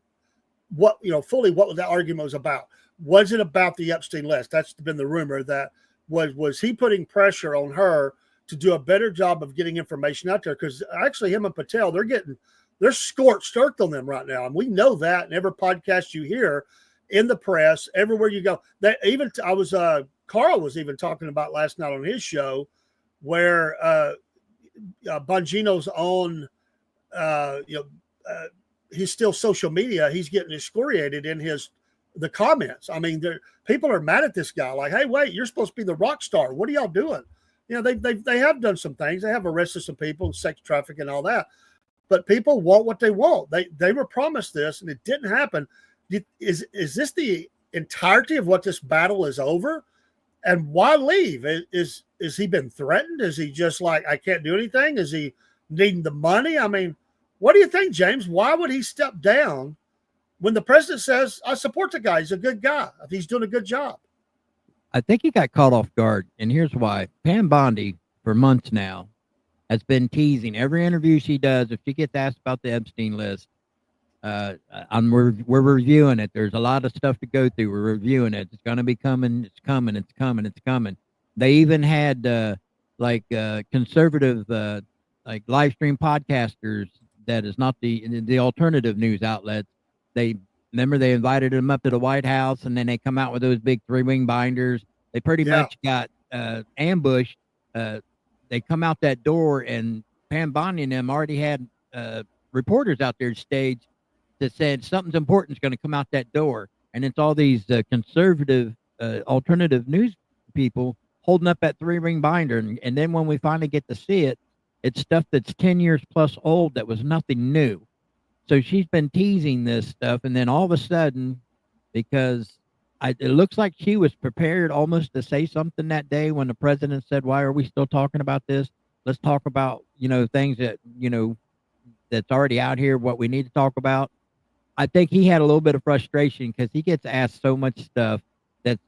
[SPEAKER 1] what that argument was about. Was it about the Epstein list? That's been the rumor, that Was he putting pressure on her to do a better job of getting information out there? Because actually, him and Patel, they're scorched earth on them right now, and we know that. And every podcast you hear, in the press, everywhere you go, that even Carl was even talking about last night on his show, where Bongino's on, he's still social media. He's getting excoriated in the comments. I mean, people are mad at this guy. Like, hey, wait, you're supposed to be the rock star. What are y'all doing? You know, they have done some things. They have arrested some people, sex trafficking and all that. But people want what they want. They were promised this, and it didn't happen. Is this the entirety of what this battle is over? And why leave? Is he been threatened? Is he just like, I can't do anything? Is he needing the money? I mean, what do you think, James? Why would he step down when the president says, I support the guy? He's a good guy. He's doing a good job.
[SPEAKER 2] I think he got caught off guard, and here's why. Pam Bondi, for months now, has been teasing every interview she does. If she gets asked about the Epstein list, we're reviewing it. There's a lot of stuff to go through. We're reviewing it. It's going to be coming. It's coming. It's coming. It's coming. They even had conservative like live stream podcasters that is not the alternative news outlets. They invited them up to the White House, and then they come out with those big 3-wing binders. They pretty much got ambushed. They come out that door, and Pam Bondi and them already had reporters out there stage that said something's important is going to come out that door. And it's all these conservative alternative news people holding up that 3-ring binder. And then when we finally get to see it, it's stuff that's 10 years plus old that was nothing new. So she's been teasing this stuff. And then all of a sudden, because it looks like she was prepared almost to say something that day when the president said, why are we still talking about this? Let's talk about, things that, that's already out here, what we need to talk about. I think he had a little bit of frustration because he gets asked so much stuff that's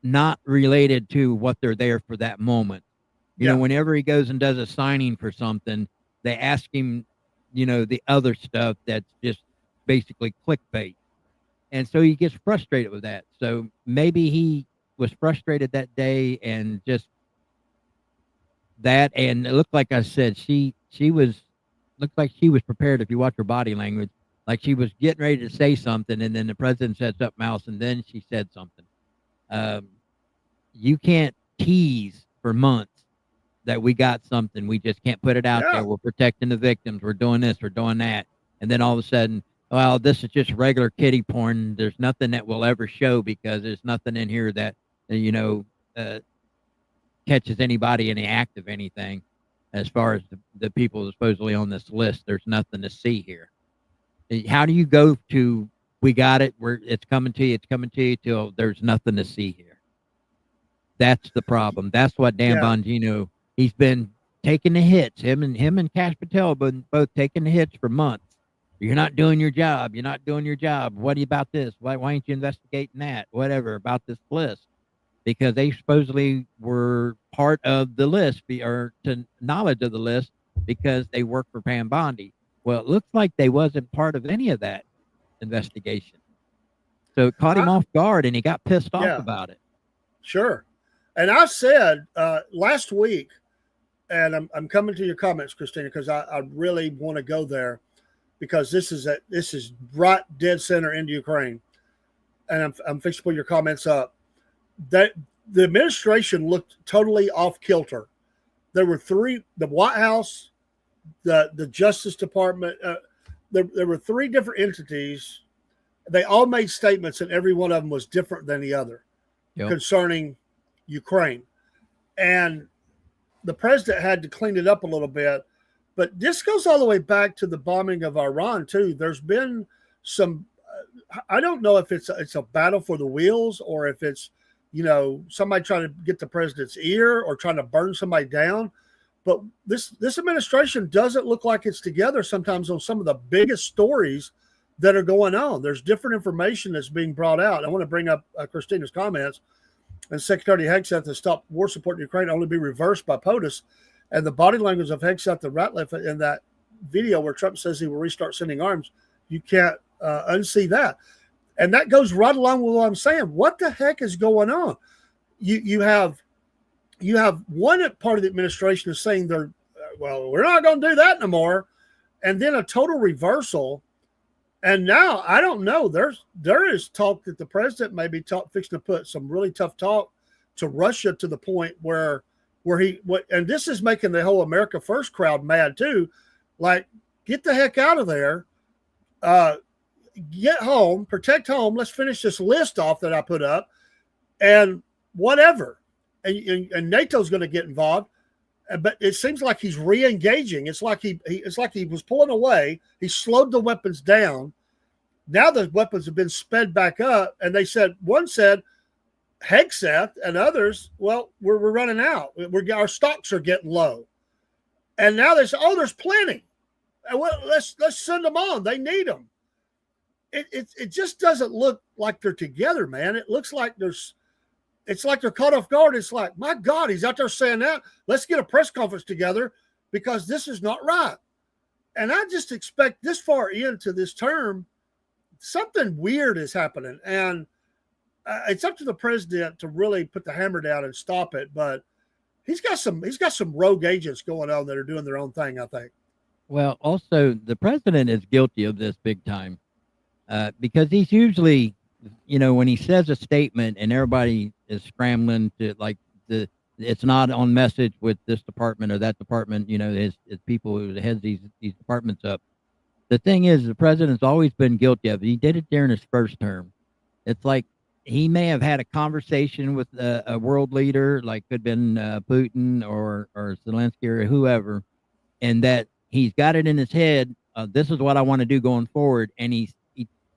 [SPEAKER 2] not related to what they're there for that moment. You know, whenever he goes and does a signing for something, they ask him, the other stuff that's just basically clickbait. And so he gets frustrated with that. So maybe he was frustrated that day and just that. And it looked like I said, looked like she was prepared. If you watch her body language, like she was getting ready to say something. And then the president said something else. And then she said something. You can't tease for months that we got something. We just can't put it out there. We're protecting the victims. We're doing this. We're doing that. And then all of a sudden, well, this is just regular kiddie porn. There's nothing that we'll ever show because there's nothing in here that, catches anybody in the act of anything. As far as the people supposedly on this list, there's nothing to see here. How do you go to, we got it, it's coming to you till there's nothing to see here? That's the problem. That's what Dan Bongino, he's been taking the hits. Him and Cash Patel have been both taking the hits for months. You're not doing your job. You're not doing your job. What about this? Why ain't you investigating that? Whatever about this list. Because they supposedly were part of the list or to knowledge of the list because they work for Pam Bondi. Well, it looks like they wasn't part of any of that investigation. So it caught him off guard and he got pissed off about it.
[SPEAKER 1] Sure. And I said last week, and I'm coming to your comments, Christina, because I really want to go there because this is right dead center into Ukraine. And I'm fixing to put your comments up. That the administration looked totally off kilter. There were three: the White House, the Justice Department. There were three different entities. They all made statements, and every one of them was different than the other concerning Ukraine. And the president had to clean it up a little bit. But this goes all the way back to the bombing of Iran too. There's been some. I don't know if it's a battle for the wheels or if it's somebody trying to get the president's ear or trying to burn somebody down. But this administration doesn't look like it's together sometimes on some of the biggest stories that are going on. There's different information that's being brought out. I want to bring up Christina's comments. And Secretary Hegseth has stopped war support in Ukraine only be reversed by POTUS. And the body language of Hegseth and Ratliff in that video where Trump says he will restart sending arms, you can't unsee that. And that goes right along with what I'm saying. What the heck is going on? You have you have one part of the administration is saying well, we're not going to do that no more, and then a total reversal. And now I don't know. There is talk that the president may be fixing to put some really tough talk to Russia to the point where and this is making the whole America First crowd mad too. Like, get the heck out of there. Get home, protect home. Let's finish this list off that I put up, and whatever. And NATO's going to get involved. But it seems like he's re-engaging. It's like he was pulling away. He slowed the weapons down. Now the weapons have been sped back up, and one said, Hegseth, and others, well, we're running out. Our stocks are getting low, and now they say, oh, there's plenty. Well, let's send them on. They need them. It just doesn't look like they're together, man. It looks like it's like they're caught off guard. It's like, my God, he's out there saying that. Let's get a press conference together because this is not right. And I just expect this far into this term, something weird is happening. And it's up to the president to really put the hammer down and stop it. But he's got some rogue agents going on that are doing their own thing, I think.
[SPEAKER 2] Well, also, the president is guilty of this big time because he's usually, when he says a statement and everybody is scrambling to it's not on message with this department or that department, his people who heads these departments up. The thing is, the president's always been guilty of it. He did it during his first term. It's like he may have had a conversation with a world leader, like could have been Putin or Zelensky or whoever, and that he's got it in his head. This is what I want to do going forward. And he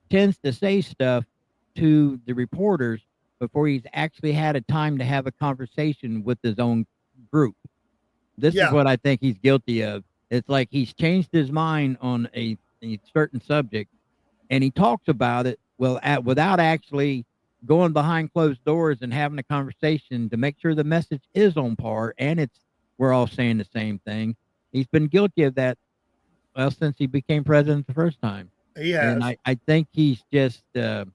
[SPEAKER 2] tends to say stuff to the reporters before he's actually had a time to have a conversation with his own group. This is what I think he's guilty of. It's like he's changed his mind on a certain subject, and he talks about it without actually going behind closed doors and having a conversation to make sure the message is on par and we're all saying the same thing. He's been guilty of that since he became president the first time.
[SPEAKER 1] Yeah,
[SPEAKER 2] and I think he's just that's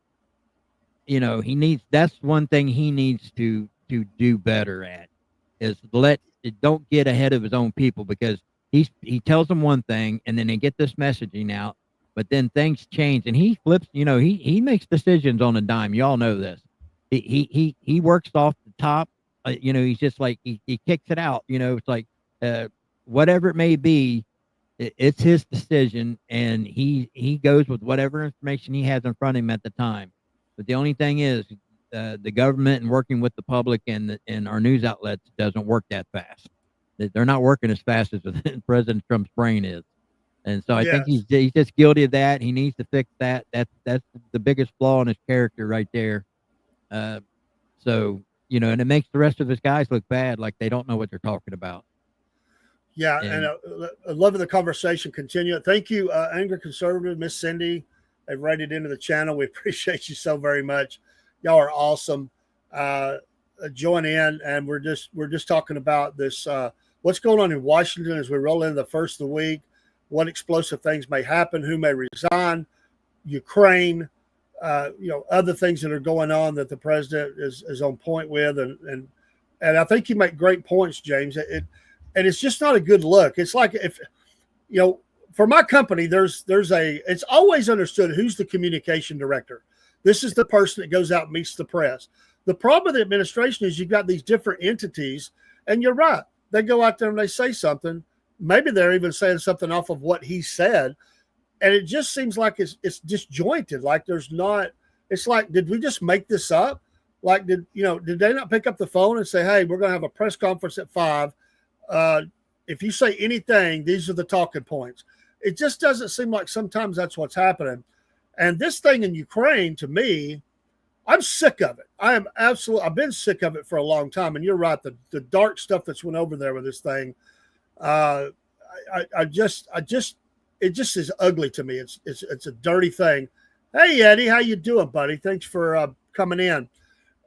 [SPEAKER 2] one thing he needs to do better at is don't get ahead of his own people, because he tells them one thing and then they get this messaging out, but then things change and he flips. He makes decisions on a dime. Y'all know this. He works off the top. He's just like he kicks it out. It's like whatever it may be, it's his decision, and he goes with whatever information he has in front of him at the time. But the only thing is, the government and working with the public and our news outlets doesn't work that fast. They're not working as fast as President Trump's brain is. And so I think he's just guilty of that. He needs to fix that. That's the biggest flaw in his character right there. And it makes the rest of his guys look bad, like they don't know what they're talking about.
[SPEAKER 1] Yeah, and I love the conversation. Continue. Thank you, Angry Conservative, Miss Cindy. They've rated into the channel. We appreciate you so very much. Y'all are awesome. Join in, and we're just talking about this. What's going on in Washington as we roll into the first of the week? What explosive things may happen? Who may resign? Ukraine. Other things that are going on that the president is on point with, and I think you make great points, James. And it's just not a good look. It's like if for my company, it's always understood who's the communication director. This is the person that goes out and meets the press. The problem with the administration is you've got these different entities, and you're right. They go out there and they say something. Maybe they're even saying something off of what he said. And it just seems like it's disjointed. Like it's like, did we just make this up? Like, did they not pick up the phone and say, hey, we're going to have a press conference at 5. If you say anything, these are the talking points. It just doesn't seem like sometimes that's what's happening. And this thing in Ukraine, to me, I'm sick of it. I've been sick of it for a long time. And you're right. The dark stuff that's went over there with this thing, it just is ugly to me. It's a dirty thing. Hey, Eddie, how you doing, buddy? Thanks for coming in.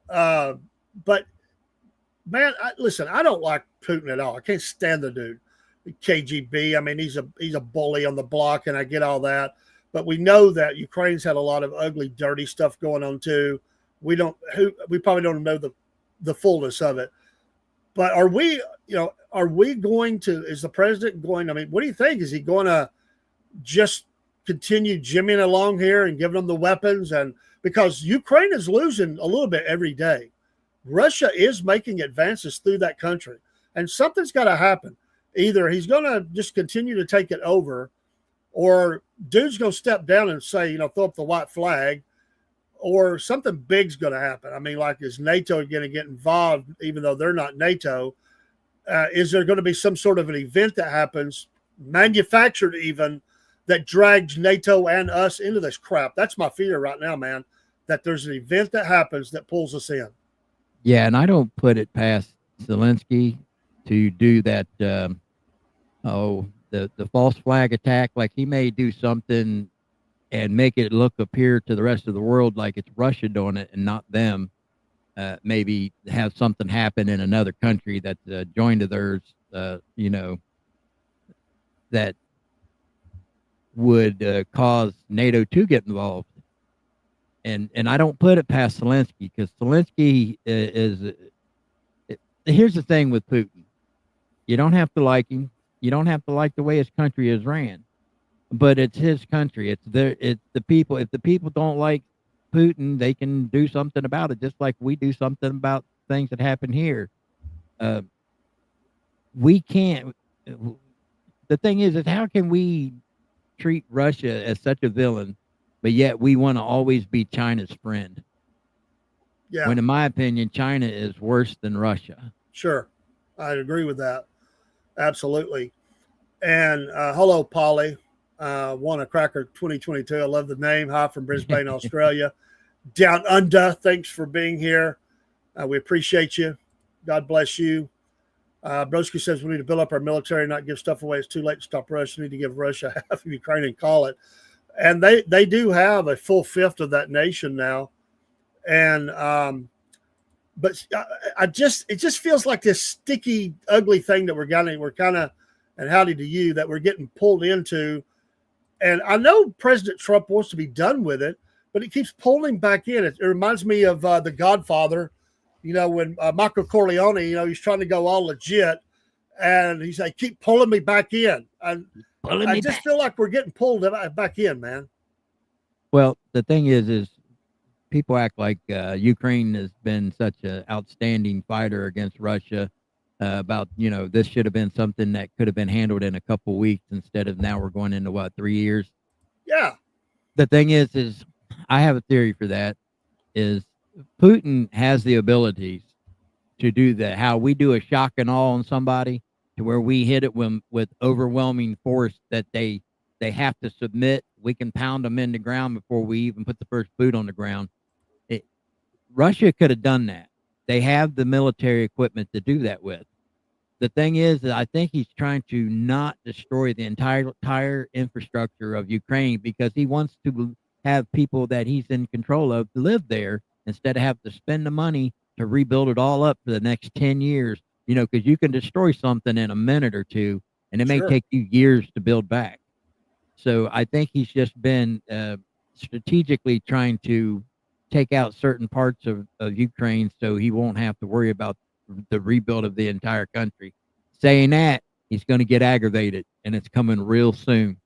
[SPEAKER 1] But man, listen, I don't like Putin at all. I can't stand the dude. KGB. I mean, he's a bully on the block, and I get all that. But we know that Ukraine's had a lot of ugly, dirty stuff going on too. We probably don't know the fullness of it. But are we, are we going to, is the president going, I mean, what do you think? Is he going to just continue jimmying along here and giving them the weapons? And because Ukraine is losing a little bit every day, Russia is making advances through that country, and something's got to happen. Either he's going to just continue to take it over, or dude's going to step down and say, throw up the white flag, or something big's going to happen. I mean, like, is NATO going to get involved, even though they're not NATO? Is there going to be some sort of an event that happens, manufactured even, that drags NATO and us into this crap? That's my fear right now, man, that there's an event that happens that pulls us in.
[SPEAKER 2] Yeah, and I don't put it past Zelensky to do that, the false flag attack. Like, he may do something and make it appear to the rest of the world like it's Russia doing it and not them. Maybe have something happen in another country that's joined to theirs, that would cause NATO to get involved. And I don't put it past Zelensky, because Zelensky here's the thing with Putin. You don't have to like him. You don't have to like the way his country is ran, but it's his country. It's the people. If the people don't like Putin, they can do something about it, just like we do something about things that happen here. We can't. The thing is how can we treat Russia as such a villain, but yet we want to always be China's friend?
[SPEAKER 1] Yeah.
[SPEAKER 2] When, in my opinion, China is worse than Russia.
[SPEAKER 1] Sure. I'd agree with that. Absolutely. And hello, Polly. Won a Cracker 2022. I love the name. Hi from Brisbane, Australia. Down under. Thanks for being here. We appreciate you. God bless you. Broski says we need to build up our military, not give stuff away. It's too late to stop Russia. We need to give Russia half of Ukraine and call it. And they do have a full fifth of that nation now. And but it just feels like this sticky, ugly thing that we're kind of, and howdy to you, that we're getting pulled into. And I know President Trump wants to be done with it, but it keeps pulling back in. It reminds me of The Godfather, when Michael Corleone, he's trying to go all legit, and he's like, keep pulling me back in. And I just feel like we're getting pulled back in, man.
[SPEAKER 2] Well, the thing is people act like Ukraine has been such an outstanding fighter against Russia. About, this should have been something that could have been handled in a couple of weeks instead of now we're going into 3 years.
[SPEAKER 1] Yeah.
[SPEAKER 2] The thing is I have a theory for that. Is Putin has the abilities to do that. How we do a shock and awe on somebody, to where we hit it with overwhelming force that they have to submit. We can pound them in the ground before we even put the first boot on the ground. Russia could have done that. They have the military equipment to do that with. The thing is that I think he's trying to not destroy the entire infrastructure of Ukraine, because he wants to have people that he's in control of live there, instead of have to spend the money to rebuild it all up for the next 10 years, because you can destroy something in a minute or two, and it may take you years to build back. So I think he's just been strategically trying to take out certain parts of Ukraine so he won't have to worry about the rebuild of the entire country. Saying that, he's going to get aggravated, and it's coming real soon,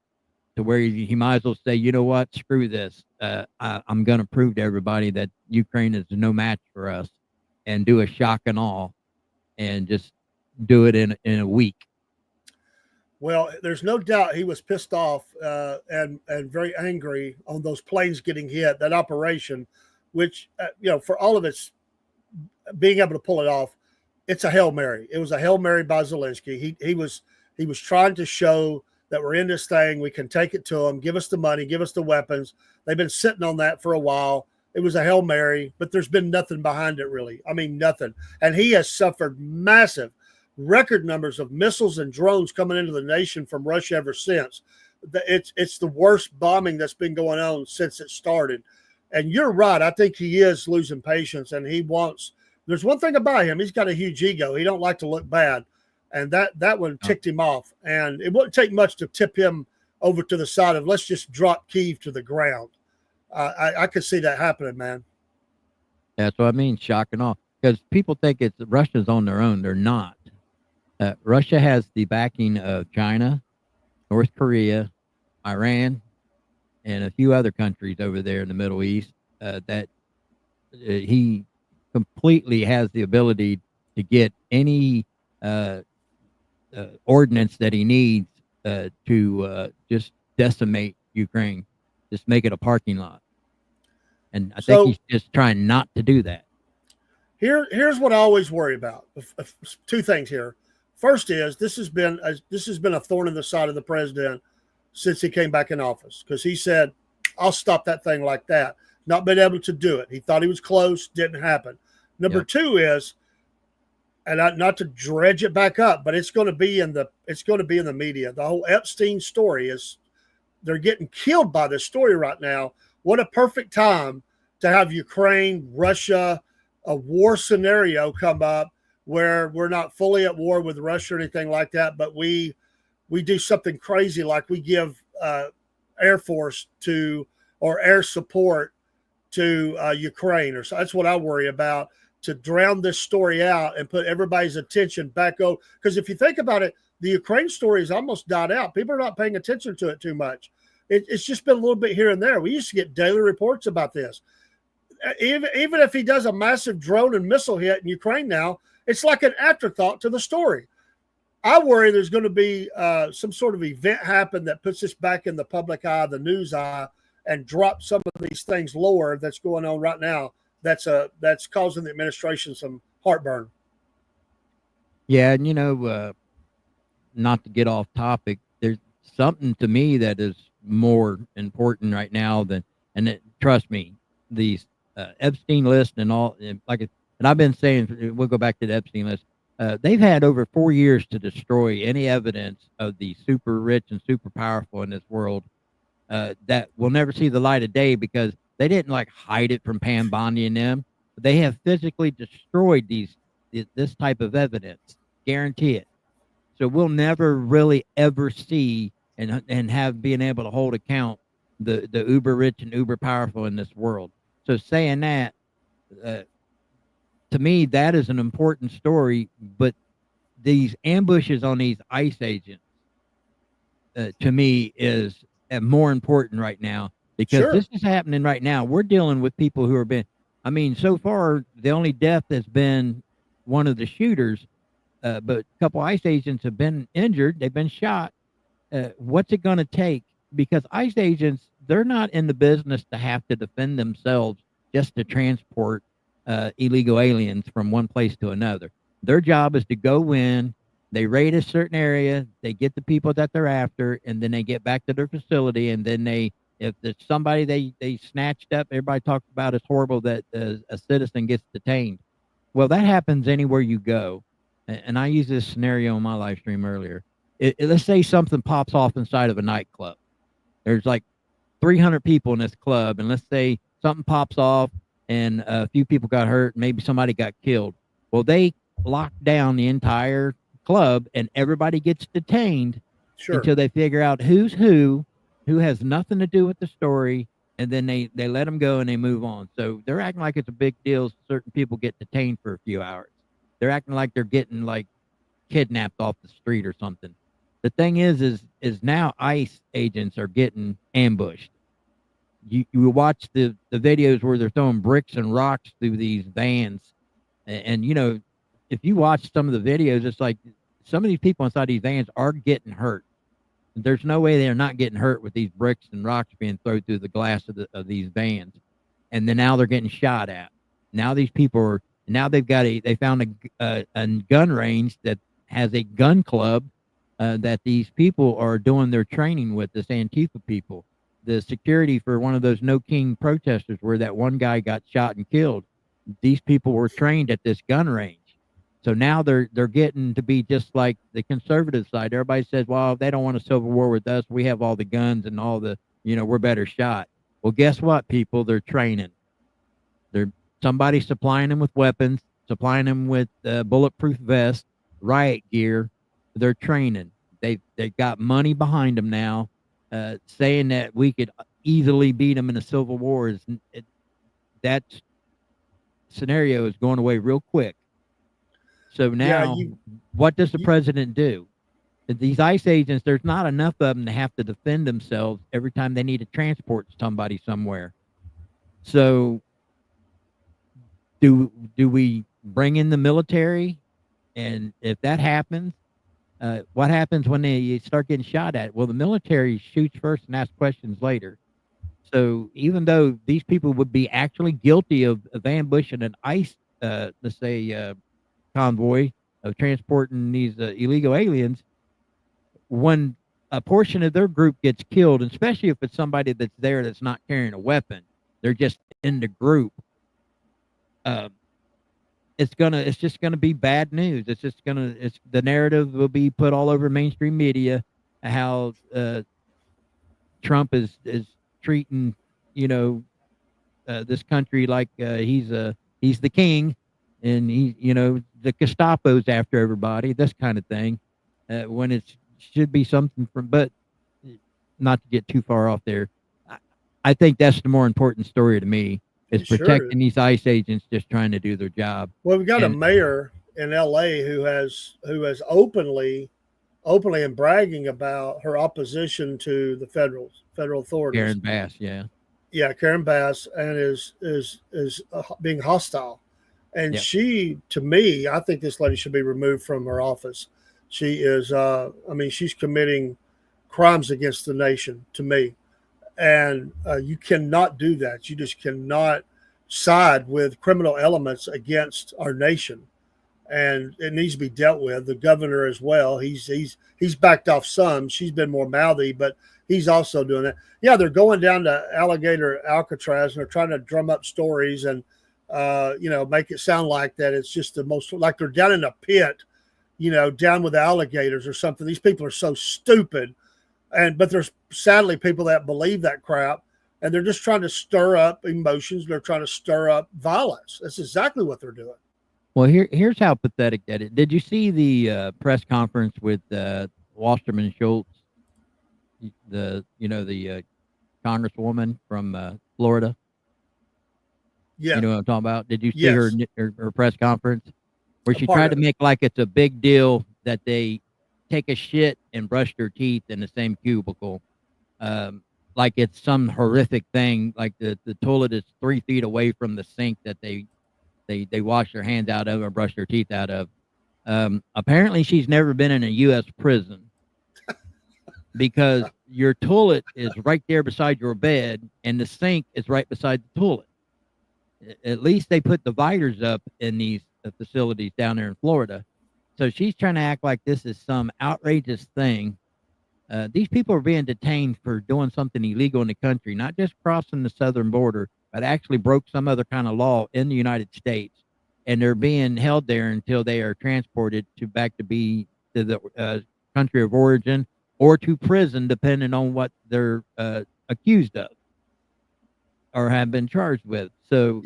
[SPEAKER 2] to where he might as well say, you know what, screw this. I'm going to prove to everybody that Ukraine is no match for us, and do a shock and awe, and just do it in a week.
[SPEAKER 1] Well, there's no doubt he was pissed off and very angry on those planes getting hit, that operation, which, for all of its being able to pull it off, it's a Hail Mary. It was a Hail Mary by Zelensky. He was trying to show that we're in this thing. We can take it to them. Give us the money. Give us the weapons. They've been sitting on that for a while. It was a Hail Mary, but there's been nothing behind it, really. I mean, nothing. And he has suffered massive record numbers of missiles and drones coming into the nation from Russia ever since. It's the worst bombing that's been going on since it started. And you're right. I think he is losing patience, and there's one thing about him. He's got a huge ego. He don't like to look bad. And that one ticked him off. And it wouldn't take much to tip him over to the side of, let's just drop Kyiv to the ground. I could see that happening, man.
[SPEAKER 2] That's what I mean, shock and awe. because people think it's Russia's on their own. They're not. Russia has the backing of China, North Korea, Iran, and a few other countries over there in the Middle East that he completely has the ability to get any ordinance that he needs to just decimate Ukraine, just make it a parking lot. And I think he's just trying not to do that.
[SPEAKER 1] Here's what I always worry about. Two things here. First is this has been a thorn in the side of the president since he came back in office, because he said, "I'll stop that thing like that." Not been able to do it. He thought he was close, didn't happen. Number two is, and not to dredge it back up, but it's going to be in the media. The whole Epstein story is, they're getting killed by this story right now. What a perfect time to have Ukraine, Russia, a war scenario come up where we're not fully at war with Russia or anything like that, but we do something crazy, like we give Air Force or air support to Ukraine. Or so that's what I worry about, to drown this story out and put everybody's attention back over. Because if you think about it, the Ukraine story has almost died out. People are not paying attention to it too much. It's just been a little bit here and there. We used to get daily reports about this. Even if he does a massive drone and missile hit in Ukraine now, it's like an afterthought to the story. I worry there's going to be some sort of event happen that puts this back in the public eye, the news eye, and drop some of these things lower that's going on right now. That's causing the administration some heartburn.
[SPEAKER 2] Yeah, and not to get off topic, there's something to me that is more important right now trust me, these Epstein list and all, and I've been saying, we'll go back to the Epstein list. They've had over 4 years to destroy any evidence of the super rich and super powerful in this world that will never see the light of day, because they didn't hide it from Pam Bondi and them. They have physically destroyed this type of evidence. Guarantee it. So we'll never really ever see and have being able to hold account the uber rich and uber powerful in this world. So saying that, to me, that is an important story. But these ambushes on these ICE agents, to me, is more important right now, because this is happening right now. We're dealing with people who so far, the only death has been one of the shooters, but a couple ICE agents have been injured. They've been shot. What's it going to take? Because ICE agents, they're not in the business to have to defend themselves just to transport illegal aliens from one place to another. Their job is to go in, they raid a certain area, they get the people that they're after, and then they get back to their facility. And then if there's somebody they snatched up, everybody talks about it's horrible that a citizen gets detained. Well, that happens anywhere you go. And I used this scenario on my live stream earlier. Let's say something pops off inside of a nightclub. There's 300 people in this club, and let's say something pops off and a few people got hurt, maybe somebody got killed. Well, they lock down the entire club and everybody gets detained until they figure out who's who has nothing to do with the story, and then they let them go and they move on. So they're acting like it's a big deal. Certain people get detained for a few hours. They're acting like they're getting kidnapped off the street or something. The thing is now ICE agents are getting ambushed. You watch the videos where they're throwing bricks and rocks through these vans. And if you watch some of the videos, it's like some of these people inside these vans are getting hurt. There's no way they're not getting hurt with these bricks and rocks being thrown through the glass of these vans. And then now they're getting shot at. Now these people they found a gun range that has a gun club that these people are doing their training with, this Antifa people. The security for one of those No King protesters where that one guy got shot and killed, these people were trained at this gun range. So now they're getting to be just like the conservative side. Everybody says, well, they don't want a civil war with us. We have all the guns and all the, we're better shot. Well, guess what, people? They're training. Somebody supplying them with weapons, supplying them with bulletproof vests, riot gear. They're training. They've got money behind them now, saying that we could easily beat them in a civil war. scenario is going away real quick. So now, what does the president do? These ICE agents, there's not enough of them to have to defend themselves every time they need to transport somebody somewhere. So do we bring in the military? And if that happens, what happens when they start getting shot at? Well, the military shoots first and asks questions later. So even though these people would be actually guilty of ambushing an ICE, let's say, convoy of transporting these illegal aliens, when a portion of their group gets killed, especially if it's somebody that's there that's not carrying a weapon, they're just in the group. It's just gonna be bad news. It's the narrative will be put all over mainstream media how Trump is treating this country like he's the king, and the Gestapo's after everybody, this kind of thing, when it should be something from. But not to get too far off there, I think that's the more important story to me. Is protecting these ICE agents just trying to do their job.
[SPEAKER 1] Well, we've got a mayor in LA who has openly and bragging about her opposition to the federal authorities.
[SPEAKER 2] Karen Bass,
[SPEAKER 1] Karen Bass, and is being hostile. And she, to me, I think this lady should be removed from her office. She is, she's committing crimes against the nation, to me. And you cannot do that. You just cannot side with criminal elements against our nation, and it needs to be dealt with. The governor as well. He's backed off some. She's been more mouthy, but he's also doing that. Yeah, they're going down to Alligator Alcatraz and they're trying to drum up stories and make it sound like that it's just the most, like they're down in a pit, down with the alligators or something. These people are so stupid. But there's sadly people that believe that crap, and they're just trying to stir up emotions. They're trying to stir up violence. That's exactly what they're doing.
[SPEAKER 2] Well, here's how pathetic that is. Did you see the press conference with Wasserman Schultz, the congresswoman from Florida?
[SPEAKER 1] Yeah,
[SPEAKER 2] you know what I'm talking about. Did you see her press conference where she tried to make like it's a big deal that they take a shit and brush their teeth in the same cubicle, like it's some horrific thing, like the toilet is 3 feet away from the sink that they wash their hands out of or brush their teeth out of. Apparently she's never been in a U.S. prison because your toilet is right there beside your bed and the sink is right beside the toilet. At least they put dividers up in these facilities down there in Florida. So she's trying to act like this is some outrageous thing. These people are being detained for doing something illegal in the country, not just crossing the southern border, but actually broke some other kind of law in the United States. And they're being held there until they are transported back to the country of origin or to prison, depending on what they're accused of or have been charged with. So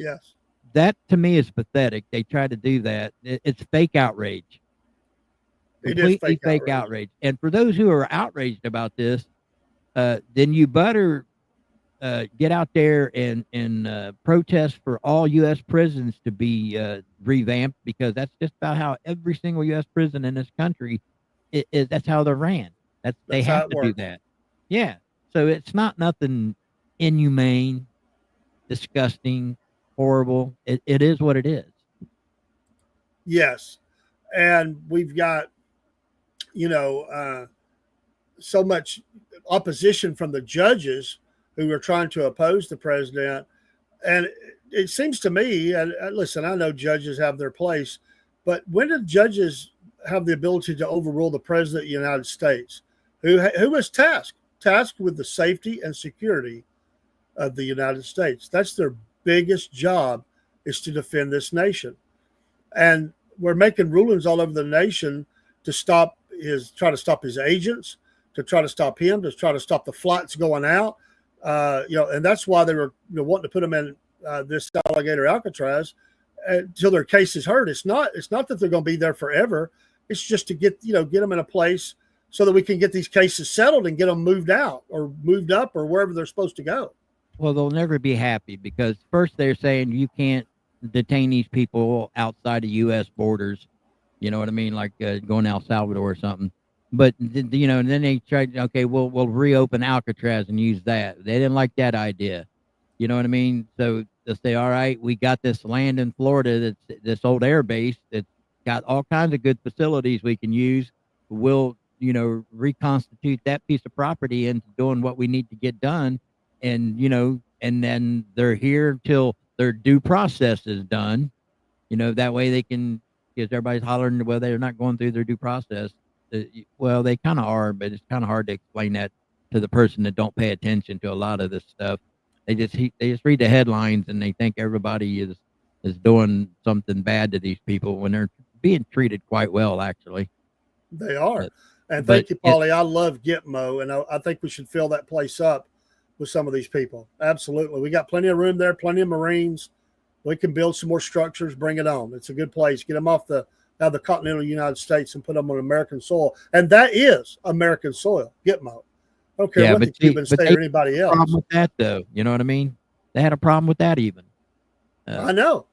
[SPEAKER 2] that to me is pathetic. They try to do that. It's fake outrage. Completely fake outrage. And for those who are outraged about this, then you better get out there and protest for all U.S. prisons to be revamped, because that's just about how every single U.S. prison in this country that's how they're ran. They have to do that. Yeah. So it's not nothing inhumane, disgusting, horrible. It is what it is.
[SPEAKER 1] Yes. And we've got so much opposition from the judges who are trying to oppose the president. And it seems to me, and listen, I know judges have their place, but when did judges have the ability to overrule the president of the United States, who is tasked with the safety and security of the United States? That's their biggest job, is to defend this nation. And we're making rulings all over the nation to try to stop his agents, to try to stop him, to try to stop the flights going out. And that's why they were wanting to put him in this Alligator Alcatraz until their case is heard. It's not that they're going to be there forever. It's just to get them in a place so that we can get these cases settled and get them moved out or moved up or wherever they're supposed to go.
[SPEAKER 2] Well, they'll never be happy, because first they're saying you can't detain these people outside the U.S. borders. You know what I mean? Like going to El Salvador or something. But you know, and then they tried. Okay, we'll reopen Alcatraz and use that. They didn't like that idea. You know what I mean? So they'll say, all right, we got this land in Florida that's this old air base that's got all kinds of good facilities we can use. We'll, you know, reconstitute that piece of property into doing what we need to get done. And, you know, and then they're here till their due process is done. You know, that way they can, because everybody's hollering, well, they're not going through their due process. Well, they kind of are, but it's kind of hard to explain that to the person that don't pay attention to a lot of this stuff. They just read the headlines and they think everybody is doing something bad to these people when they're being treated quite well, actually.
[SPEAKER 1] They are. And thank you, Paulie. I love Gitmo, and I think we should fill that place up with some of these people. Absolutely. We got plenty of room there, plenty of Marines. We can build some more structures, bring it on. It's a good place. Get them out of the continental United States and put them on American soil. And that is American soil, Gitmo. I don't care what the Cuban state or anybody else.
[SPEAKER 2] Problem with that, though. You know what I mean? They had a problem with that even.
[SPEAKER 1] I know.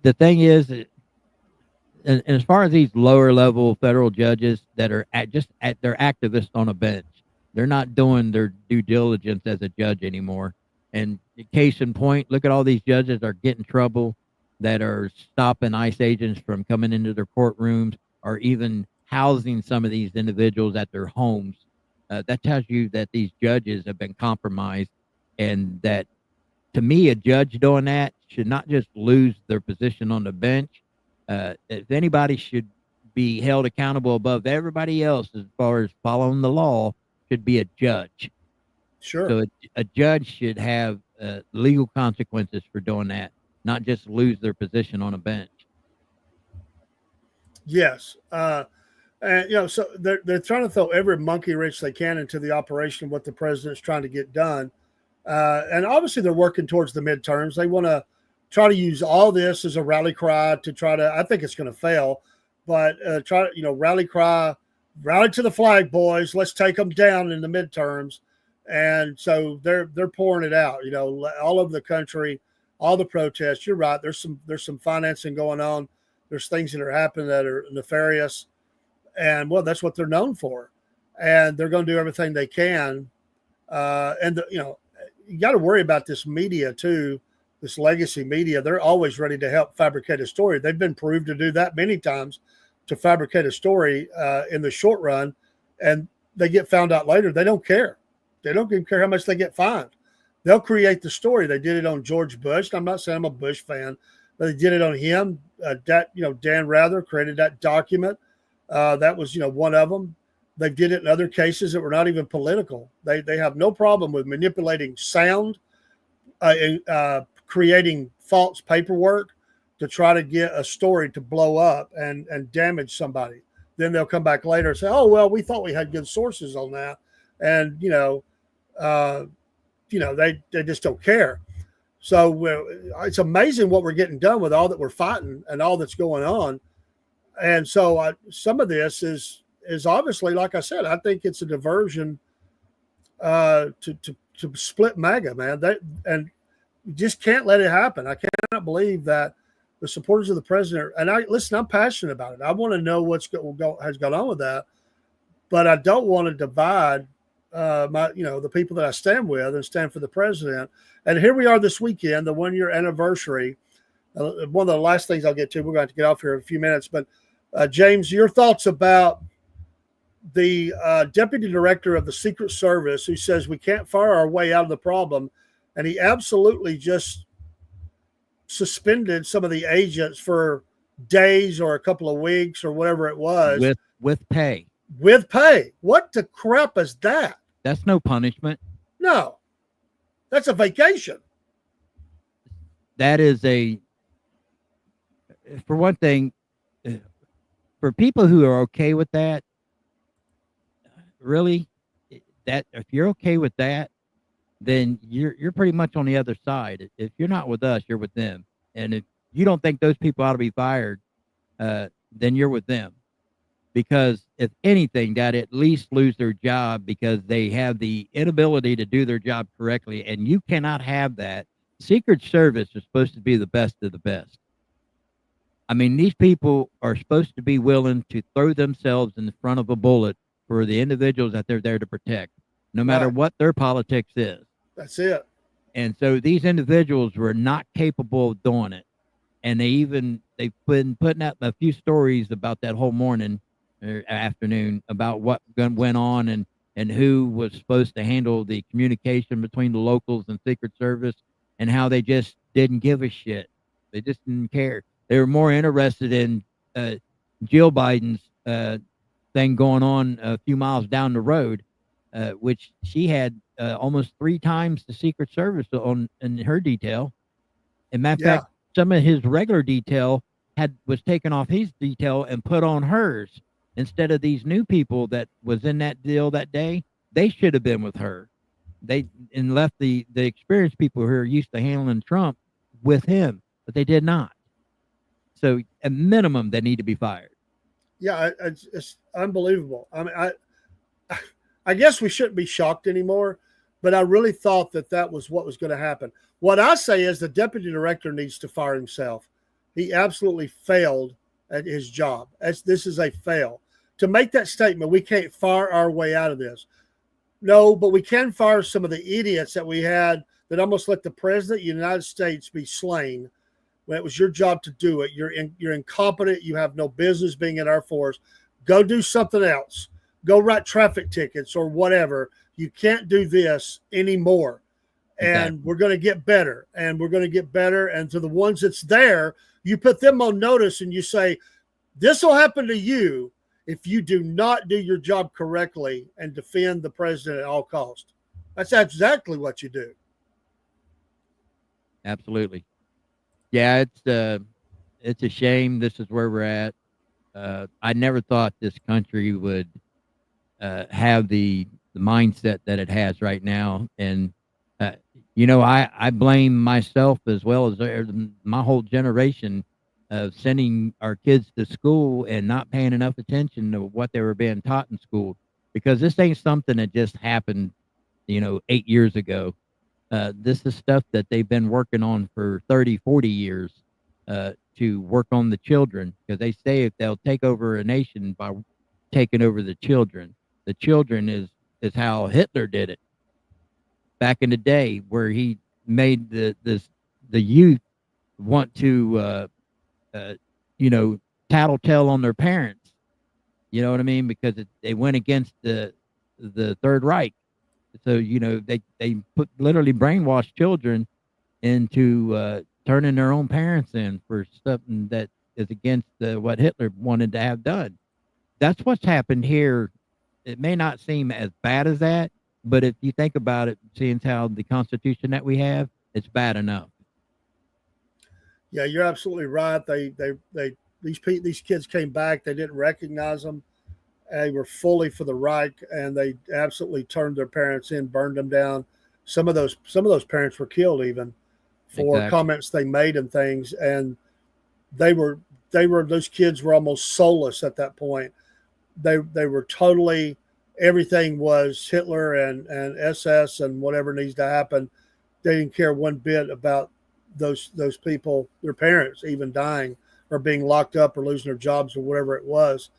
[SPEAKER 2] The thing is, and as far as these lower level federal judges that are they're activists on a bench, they're not doing their due diligence as a judge anymore. And case in point, look at all these judges that are getting trouble, that are stopping ICE agents from coming into their courtrooms, or even housing some of these individuals at their homes. That tells you that these judges have been compromised, and that, to me, a judge doing that should not just lose their position on the bench. If anybody should be held accountable above everybody else as far as following the law, should be a judge.
[SPEAKER 1] Sure.
[SPEAKER 2] So a judge should have legal consequences for doing that, not just lose their position on a bench.
[SPEAKER 1] Yes. And, you know, so they're trying to throw every monkey wrench they can into the operation of what the president's trying to get done. And obviously they're working towards the midterms. They want to try to use all this as a rally cry to try to, I think it's going to fail, but try to, you know, rally cry, rally to the flag, boys. Let's take them down in the midterms. And so they're pouring it out, you know, all over the country, all the protests. You're right. There's some financing going on. There's things that are happening that are nefarious. And, well, that's what they're known for. And they're going to do everything they can. You know, you got to worry about this media, too, this legacy media. They're always ready to help fabricate a story. They've been proved to do that many times, to fabricate a story in the short run. And they get found out later. They don't care. They don't even care how much they get fined. They'll create the story. They did it on George Bush. I'm not saying I'm a Bush fan, but they did it on him. Dan Rather created that document. That was, you know, one of them. They did it in other cases that were not even political. They have no problem with manipulating sound, creating false paperwork to try to get a story to blow up and damage somebody. Then they'll come back later and say, oh, well, we thought we had good sources on that. And, they just don't care. So it's amazing what we're getting done with all that we're fighting and all that's going on. And so some of this is obviously, like I said, I think it's a diversion to split MAGA, man. And you just can't let it happen. I cannot believe that the supporters of the president, and I'm passionate about it. I want to know what's has gone on with that, but I don't want to divide the people that I stand with and stand for the president. And here we are this weekend, the 1 year anniversary. One of the last things I'll get to, we're going to get off here in a few minutes, but James, your thoughts about the deputy director of the Secret Service who says we can't fire our way out of the problem, and he absolutely just suspended some of the agents for days or a couple of weeks or whatever it was.
[SPEAKER 2] With pay.
[SPEAKER 1] With pay. What the crap is that?
[SPEAKER 2] That's no punishment.
[SPEAKER 1] No. That's a vacation.
[SPEAKER 2] That is for one thing, for people who are okay with that, really, that if you're okay with that, then you're pretty much on the other side. If you're not with us, you're with them. And if you don't think those people ought to be fired, then you're with them. Because if anything, that at least lose their job because they have the inability to do their job correctly. And you cannot have that Secret Service is supposed to be the best of the best. I mean, these people are supposed to be willing to throw themselves in the front of a bullet for the individuals that they're there to protect, no matter what their politics is.
[SPEAKER 1] That's it.
[SPEAKER 2] And so these individuals were not capable of doing it. And they've been putting out a few stories about that whole morning or afternoon about what went on and who was supposed to handle the communication between the locals and Secret Service and how they just didn't give a shit. They just didn't care. They were more interested in Jill Biden's thing going on a few miles down the road, which she had almost 3 times the Secret Service in her detail. As a matter of fact, some of his regular detail was taken off his detail and put on hers instead of these new people that was in that deal that day. They should have been with her. They left the experienced people who are used to handling Trump with him, but they did not. So at minimum, they need to be fired.
[SPEAKER 1] Yeah, it's unbelievable. I mean, I guess we shouldn't be shocked anymore, but I really thought that was what was going to happen. What I say is the deputy director needs to fire himself. He absolutely failed at his job. This is a fail. To make that statement, we can't fire our way out of this. No, but we can fire some of the idiots that we had that almost let the president of the United States be slain when it was your job to do it. You're incompetent. You have no business being in our force. Go do something else. Go write traffic tickets or whatever. You can't do this anymore. And we're going to get better. And we're going to get better. And to the ones that's there, you put them on notice and you say, this will happen to you if you do not do your job correctly and defend the president at all costs. That's exactly what you do.
[SPEAKER 2] Absolutely. Yeah, it's a shame this is where we're at. I never thought this country would have the mindset that it has right now. And, I blame myself as well as my whole generation of sending our kids to school and not paying enough attention to what they were being taught in school, because this ain't something that just happened, 8 years ago. This is stuff that they've been working on for 30, 40 years to work on the children, because they say if they'll take over a nation by taking over the children is how Hitler did it back in the day, where he made the youth want to tattletale on their parents. You know what I mean? Because they went against the Third Reich. So, they literally brainwashed children into turning their own parents in for something that is against what Hitler wanted to have done. That's what's happened here. It may not seem as bad as that, but if you think about it, seeing how the Constitution that we have, it's bad enough.
[SPEAKER 1] Yeah, you're absolutely right. These kids came back. They didn't recognize them. They were fully for the Reich, and they absolutely turned their parents in, burned them down. Some of those parents were killed even for comments they made and things. And those kids were almost soulless at that point. They were totally, everything was Hitler and SS and whatever needs to happen. They didn't care one bit about those people, their parents even dying or being locked up or losing their jobs or whatever it was.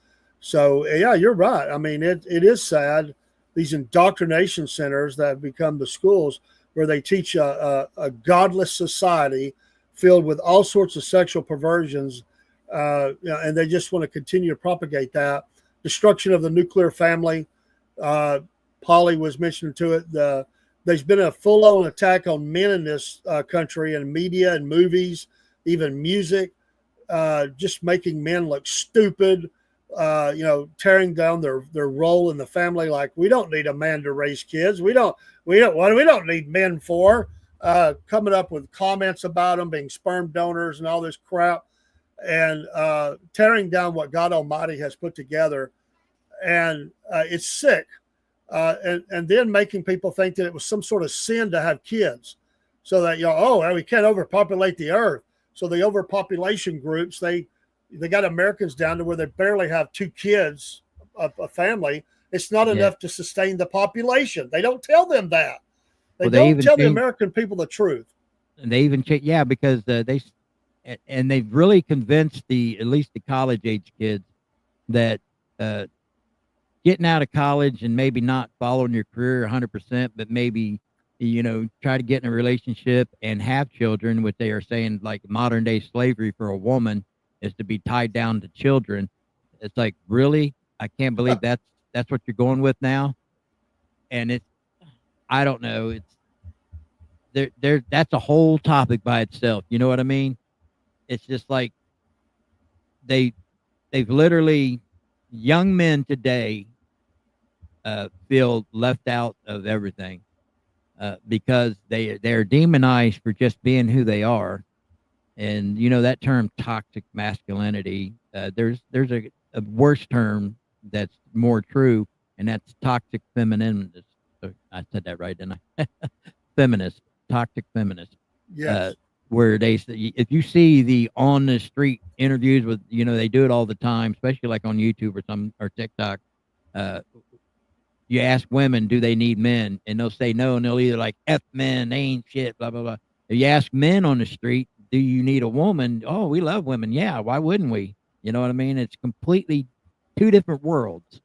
[SPEAKER 1] So, yeah, you're right. I mean, it is sad, these indoctrination centers that have become the schools where they teach a godless society filled with all sorts of sexual perversions, and they just want to continue to propagate that. Destruction of the nuclear family. Polly was mentioning to it. There's been a full-on attack on men in this country, and media and movies, even music, just making men look stupid. Tearing down their role in the family. Like, we don't need a man to raise kids. We don't need men for. Coming up with comments about them being sperm donors and all this crap, and tearing down what God Almighty has put together. And it's sick. And then making people think that it was some sort of sin to have kids, so that we can't overpopulate the earth. So the overpopulation groups, they got Americans down to where they barely have 2 kids a family. It's not enough to sustain the population. They don't tell them that. They don't tell the American people the truth.
[SPEAKER 2] And they even because and they've really convinced at least the college age kids that uh, getting out of college and maybe not following your career 100%, but maybe, try to get in a relationship and have children, which they are saying like modern day slavery for a woman is to be tied down to children. It's like, really? I can't believe that's what you're going with now. And I don't know. That's a whole topic by itself. You know what I mean? It's just like they, they've literally, young men today feel left out of everything because they're demonized for just being who they are. And that term toxic masculinity, there's a worse term that's more true, and that's toxic femininity. So I said that right, didn't I? Feminist, toxic feminist.
[SPEAKER 1] Yes.
[SPEAKER 2] Where they say, if you see the on the street interviews with, they do it all the time, especially like on YouTube or TikTok. You ask women, do they need men? And they'll say no, and they'll either like F men, they ain't shit, blah, blah, blah. If you ask men on the street, do you need a woman? Oh, we love women. Yeah, why wouldn't we? You know what I mean? It's completely two different worlds.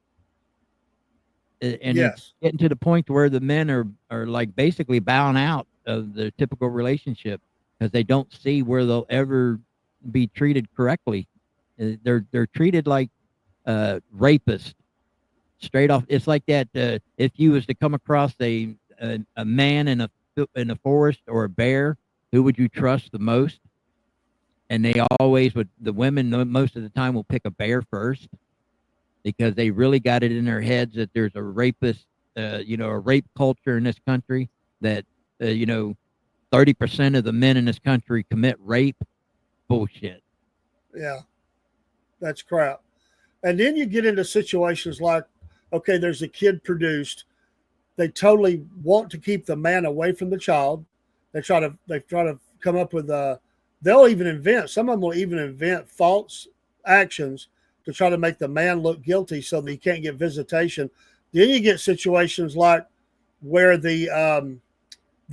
[SPEAKER 2] And it's getting to the point where the men are like basically bowing out of the typical relationship because they don't see where they'll ever be treated correctly. They're treated like rapists. Straight off, it's like that. If you was to come across a man in a forest or a bear, who would you trust the most? And they always would. The women most of the time will pick a bear first because they really got it in their heads that there's a rapist, a rape culture in this country. That 30% of the men in this country commit rape. Bullshit.
[SPEAKER 1] Yeah, that's crap. And then you get into situations like, okay, there's a kid produced. They totally want to keep the man away from the child. They try to come up with they'll even invent, some of them will even invent false actions to try to make the man look guilty so that he can't get visitation. Then you get situations like where the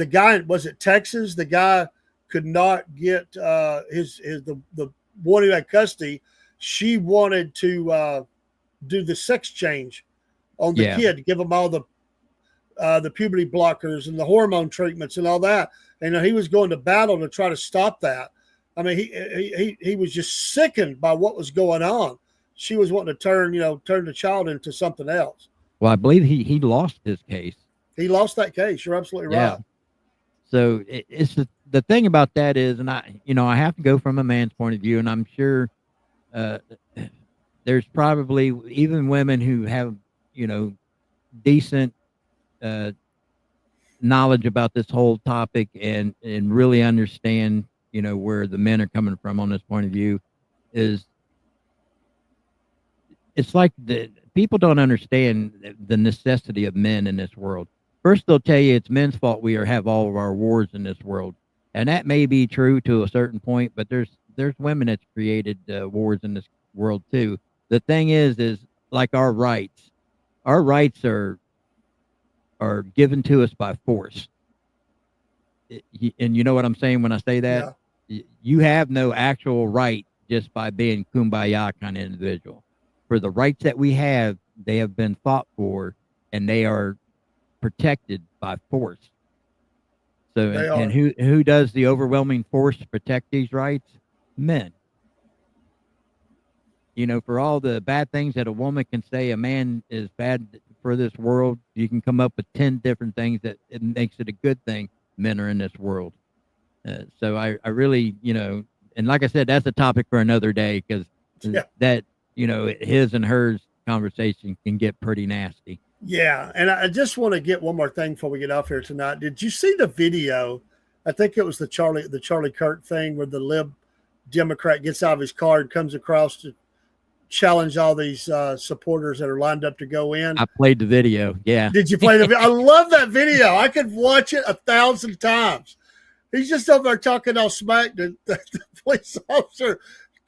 [SPEAKER 1] guy, was it Texas? The guy could not get the one who had custody. She wanted to do the sex change on the kid, to give him all the puberty blockers and the hormone treatments and all that. And he was going to battle to try to stop that. I mean, he was just sickened by what was going on. She was wanting to turn the child into something else.
[SPEAKER 2] Well, I believe he lost his case.
[SPEAKER 1] He lost that case. You're absolutely right.
[SPEAKER 2] So it's the thing about that is, and I have to go from a man's point of view, and I'm sure there's probably even women who have, decent knowledge about this whole topic and really understand, where the men are coming from on this point of view. It's like the people don't understand the necessity of men in this world. First, they'll tell you it's men's fault we have all of our wars in this world. And that may be true to a certain point, but there's women that's created wars in this world too. The thing is like our rights are given to us by force. And you know what I'm saying when I say that? Yeah. You have no actual right just by being kumbaya kind of individual. For the rights that we have, they have been fought for, and they are protected by force. So, and who does the overwhelming force to protect these rights? Men. For all the bad things that a woman can say a man is bad for this world, you can come up with 10 different things that it makes it a good thing men are in this world. So I really, and like I said, that's a topic for another day because that, his and hers conversation can get pretty nasty.
[SPEAKER 1] Yeah, and I just want to get one more thing before we get off here tonight. Did you see the video? I think it was the Charlie Kirk thing where the lib Democrat gets out of his car and comes across to challenge all these supporters that are lined up to go in.
[SPEAKER 2] I played the video. Yeah.
[SPEAKER 1] Did you play the video? I love that video. I could watch it 1,000 times. He's just over there talking all smack. The police officer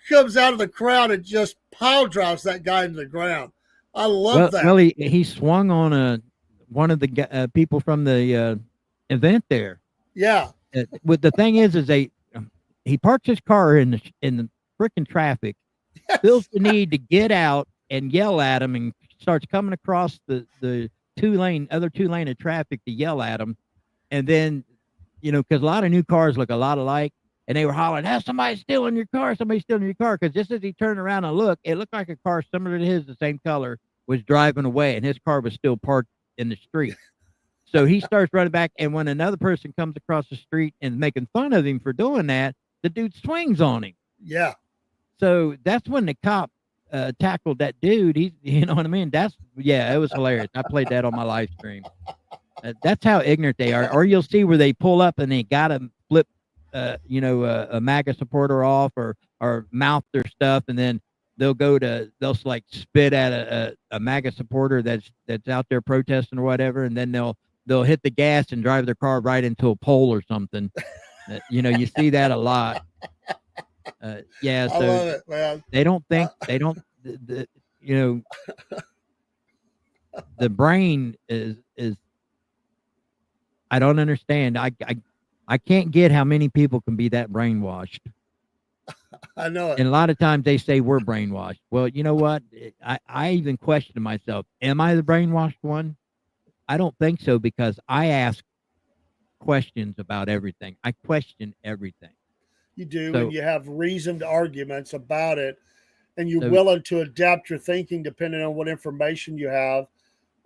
[SPEAKER 1] comes out of the crowd and just pile drives that guy into the ground. I love that.
[SPEAKER 2] Well, he swung on one of the people from the event there.
[SPEAKER 1] Yeah.
[SPEAKER 2] With the thing is he parks his car in the freaking traffic, feels the need to get out and yell at him, and starts coming across the other two lane of traffic to yell at him, and then because a lot of new cars look a lot alike, and they were hollering, "Hey, somebody's stealing your car! Somebody's stealing your car!" Because just as he turned around and looked, it looked like a car similar to his, the same color, was driving away, and his car was still parked in the street. So he starts running back, and when another person comes across the street and making fun of him for doing that, the dude swings on him.
[SPEAKER 1] Yeah.
[SPEAKER 2] So that's when the cop tackled that dude. You know what I mean? It was hilarious. I played that on my live stream. That's how ignorant they are. Or you'll see where they pull up and they gotta flip, a MAGA supporter off or mouth their stuff, and then they'll like spit at a MAGA supporter that's out there protesting or whatever, and then they'll hit the gas and drive their car right into a pole or something. You see that a lot. So
[SPEAKER 1] I love it, man.
[SPEAKER 2] They don't think the brain is I don't understand. I can't get how many people can be that brainwashed.
[SPEAKER 1] I know it.
[SPEAKER 2] And a lot of times they say we're brainwashed. Well, you know what? I even question myself. Am I the brainwashed one? I don't think so, because I ask questions about everything. I question everything.
[SPEAKER 1] You do, and you have reasoned arguments about it, and you're willing to adapt your thinking depending on what information you have.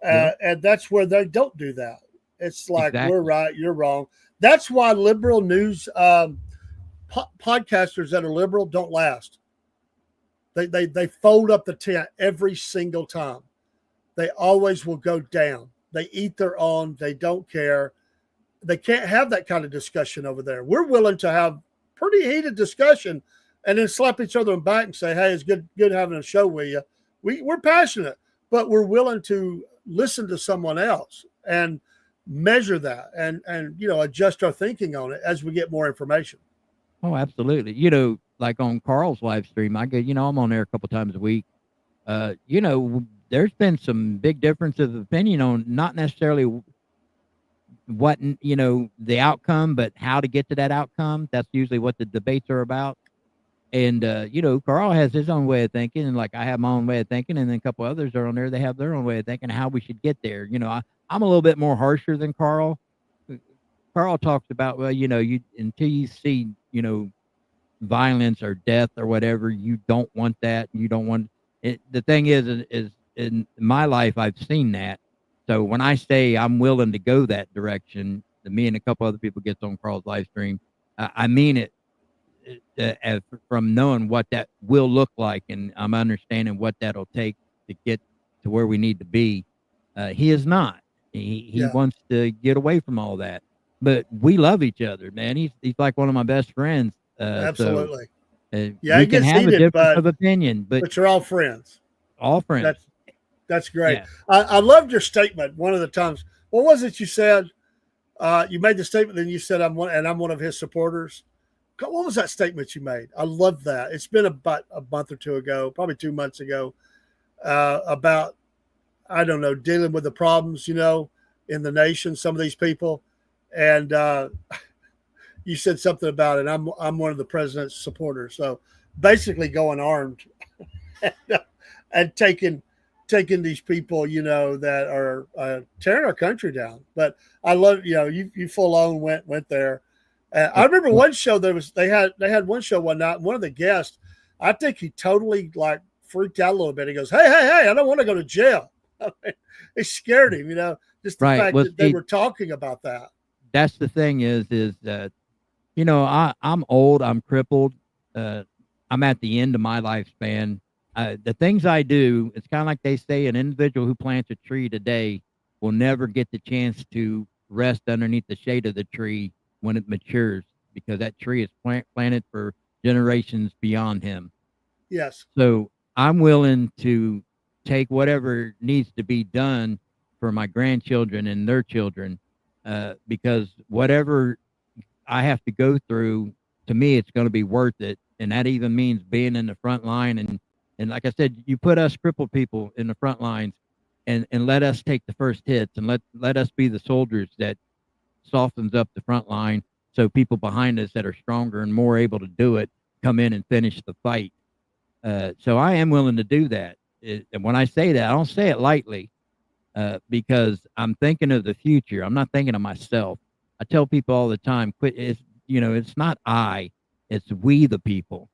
[SPEAKER 1] And that's where they don't do that. It's like, We're right, you're wrong. That's why liberal news podcasters that are liberal don't last. They fold up the tent every single time. They always will go down. They eat their own. They don't care. They can't have that kind of discussion over there. We're willing to have pretty heated discussion and then slap each other in the back and say, "Hey, it's good having a show with you." We're passionate, but we're willing to listen to someone else and measure that and adjust our thinking on it as we get more information.
[SPEAKER 2] Oh, absolutely. Like on Carl's live stream, I go, I'm on there a couple times a week. There's been some big differences of opinion on not necessarily what, the outcome, but how to get to that outcome. That's usually what the debates are about. And, Carl has his own way of thinking, and like I have my own way of thinking, and then a couple others are on there. They have their own way of thinking, how we should get there. I'm a little bit more harsher than Carl. Carl talks about, well, until you see, violence or death or whatever, you don't want that. You don't want it. The thing is in my life, I've seen that. So when I say I'm willing to go that direction, me and a couple other people gets on Carl's live stream, I mean it from knowing what that will look like, and I'm understanding what that'll take to get to where we need to be. He is not. He wants to get away from all that, but we love each other, man. He's like one of my best friends.
[SPEAKER 1] Absolutely.
[SPEAKER 2] We can have a difference of opinion, but
[SPEAKER 1] you're all friends.
[SPEAKER 2] All friends.
[SPEAKER 1] That's great. Yeah. I loved your statement. One of the times, what was it you said? You made the statement, then you said I'm one of his supporters. What was that statement you made? I love that. It's been about a month or two ago, probably 2 months ago, about, I don't know, dealing with the problems, in the nation, some of these people. And you said something about it. I'm one of the president's supporters. So basically going armed and taking these people, that are tearing our country down. But I love, you full on went there. I remember one show they had one show one night. And one of the guests, I think he totally like freaked out a little bit. He goes, "Hey, I don't want to go to jail." It scared him, just the fact that they were talking about that.
[SPEAKER 2] That's the thing is that, I'm old, I'm crippled. I'm at the end of my lifespan. The things I do, it's kind of like they say, an individual who plants a tree today will never get the chance to rest underneath the shade of the tree when it matures, because that tree is planted for generations beyond him.
[SPEAKER 1] Yes.
[SPEAKER 2] So I'm willing to take whatever needs to be done for my grandchildren and their children, because whatever I have to go through, to me, it's going to be worth it. And that even means being in the front line. And like I said, you put us crippled people in the front lines and let us take the first hits, and let us be the soldiers that softens up the front line. so people behind us that are stronger and more able to do it come in and finish the fight. So I am willing to do that. And when I say that, I don't say it lightly, because I'm thinking of the future. I'm not thinking of myself. I tell people all the time, quit. It's not it's we the people.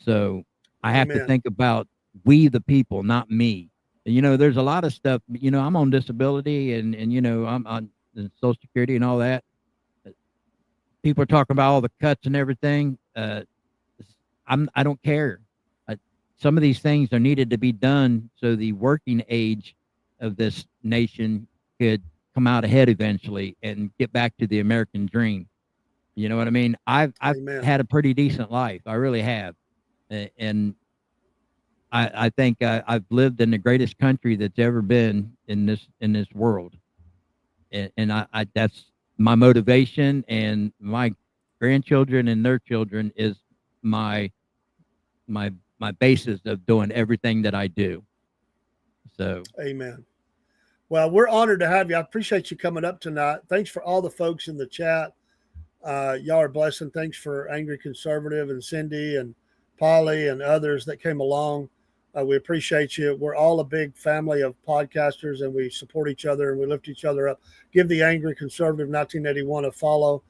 [SPEAKER 2] So I have to
[SPEAKER 1] Amen.
[SPEAKER 2] think about we the people, not me. There's a lot of stuff. I'm on disability, and I'm on Social Security and all that. People are talking about all the cuts and everything. I don't care. Some of these things are needed to be done so the working age of this nation could come out ahead eventually and get back to the American dream. You know what I mean? I've
[SPEAKER 1] Amen.
[SPEAKER 2] had a pretty decent life. I really have, and I think I've lived in the greatest country that's ever been in this world, and I that's my motivation, and my grandchildren and their children is my my basis of doing everything that I do. So,
[SPEAKER 1] Amen. Well, we're honored to have you. I appreciate you coming up tonight. Thanks for all the folks in the chat. Y'all are blessing. Thanks for Angry Conservative and Cindy and Polly and others that came along. We appreciate you. We're all a big family of podcasters, and we support each other and we lift each other up. Give the Angry Conservative 1981 a follow.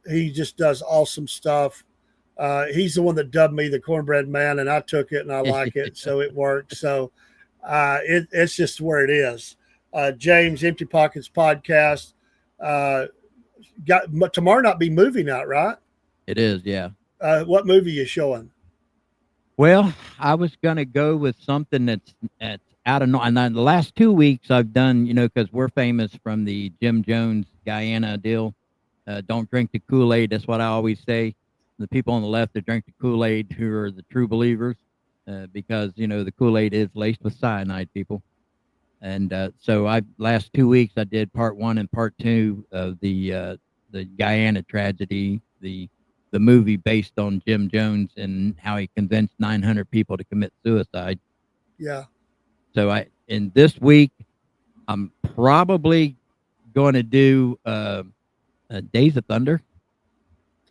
[SPEAKER 1] He just does awesome stuff. He's the one that dubbed me the Cornbread Man, and I took it and I like it, so it works. So it's just where it is. James, Empty Pockets podcast. Got tomorrow night be movie night, right?
[SPEAKER 2] it is, yeah.
[SPEAKER 1] What movie you showing?
[SPEAKER 2] Well, I was gonna go with something that's out of and then the last 2 weeks I've done, because we're famous from the Jim Jones Guyana deal. Don't drink the Kool-Aid. That's what I always say. The people on the left that drink the Kool-Aid who are the true believers, because the Kool-Aid is laced with cyanide, people. And so last 2 weeks I did part 1 and part 2 of the Guyana tragedy, the movie based on Jim Jones and how he convinced 900 people to commit suicide.
[SPEAKER 1] Yeah.
[SPEAKER 2] So in this week, I'm probably going to do Days of Thunder.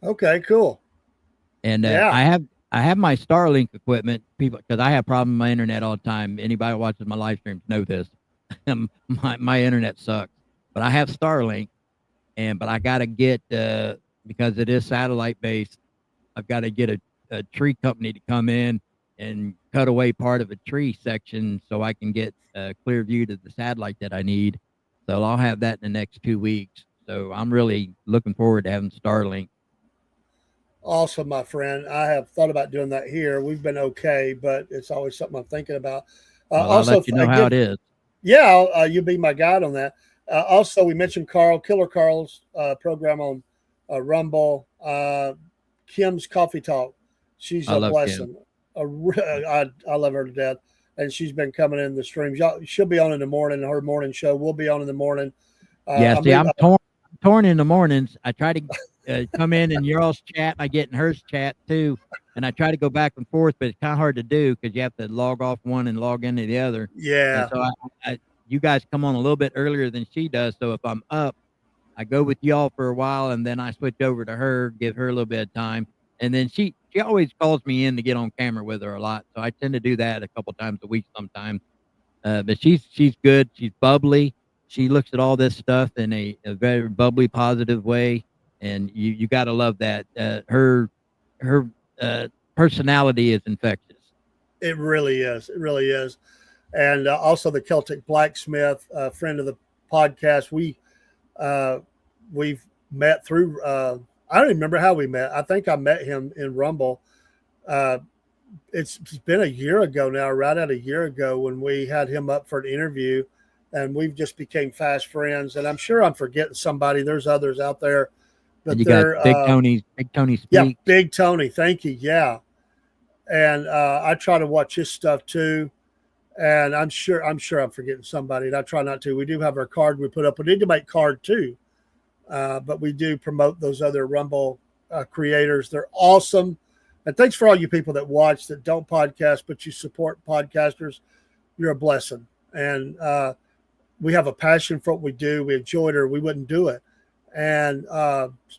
[SPEAKER 1] Okay, cool.
[SPEAKER 2] And I have my Starlink equipment, people, because I have problems with my internet all the time. Anybody who watches my live streams know this. my internet sucks, but I have Starlink, but I got to get because it is satellite based. I've got to get a tree company to come in and cut away part of a tree section so I can get a clear view to the satellite that I need. So I'll have that in the next 2 weeks. So I'm really looking forward to having Starlink.
[SPEAKER 1] Awesome, my friend. I have thought about doing that here. We've been okay, but it's always something I'm thinking about.
[SPEAKER 2] Well, I'll let you know how it is.
[SPEAKER 1] Yeah, you be my guide on that. Also, we mentioned Killer Carl's program on Rumble. Kim's Coffee Talk. She's a blessing. I love her to death, and she's been coming in the streams. She'll be on in the morning. Her morning show will be on in the morning.
[SPEAKER 2] I'm torn in the mornings. I try to come in and your all's chat. I get in hers chat too, and I try to go back and forth, but it's kind of hard to do because you have to log off one and log into the other.
[SPEAKER 1] Yeah.
[SPEAKER 2] And so you guys come on a little bit earlier than she does. So if I'm up, I go with y'all for a while, and then I switch over to her, give her a little bit of time, and then she always calls me in to get on camera with her a lot. So I tend to do that a couple times a week sometimes. But she's good. She's bubbly. She looks at all this stuff in a very bubbly, positive way, and you got to love that. Her personality is infectious.
[SPEAKER 1] It really is. It really is. And also the Celtic Blacksmith, friend of the podcast. We've met through. I don't even remember how we met. I think I met him in Rumble. It's been a year ago now, right at a year ago, when we had him up for an interview, and we've just became fast friends. And I'm sure I'm forgetting somebody. There's others out there, but
[SPEAKER 2] you got Big Tony. Big Tony Speaks.
[SPEAKER 1] Yeah, Big Tony. Thank you. Yeah, and I try to watch his stuff too. And I'm sure I'm forgetting somebody, and I try not to. We do have our card we put up. We need to make card too, but we do promote those other Rumble creators. They're awesome. And thanks for all you people that watch that don't podcast, but you support podcasters. You're a blessing. And we have a passion for what we do. We enjoy it, or we wouldn't do it. And,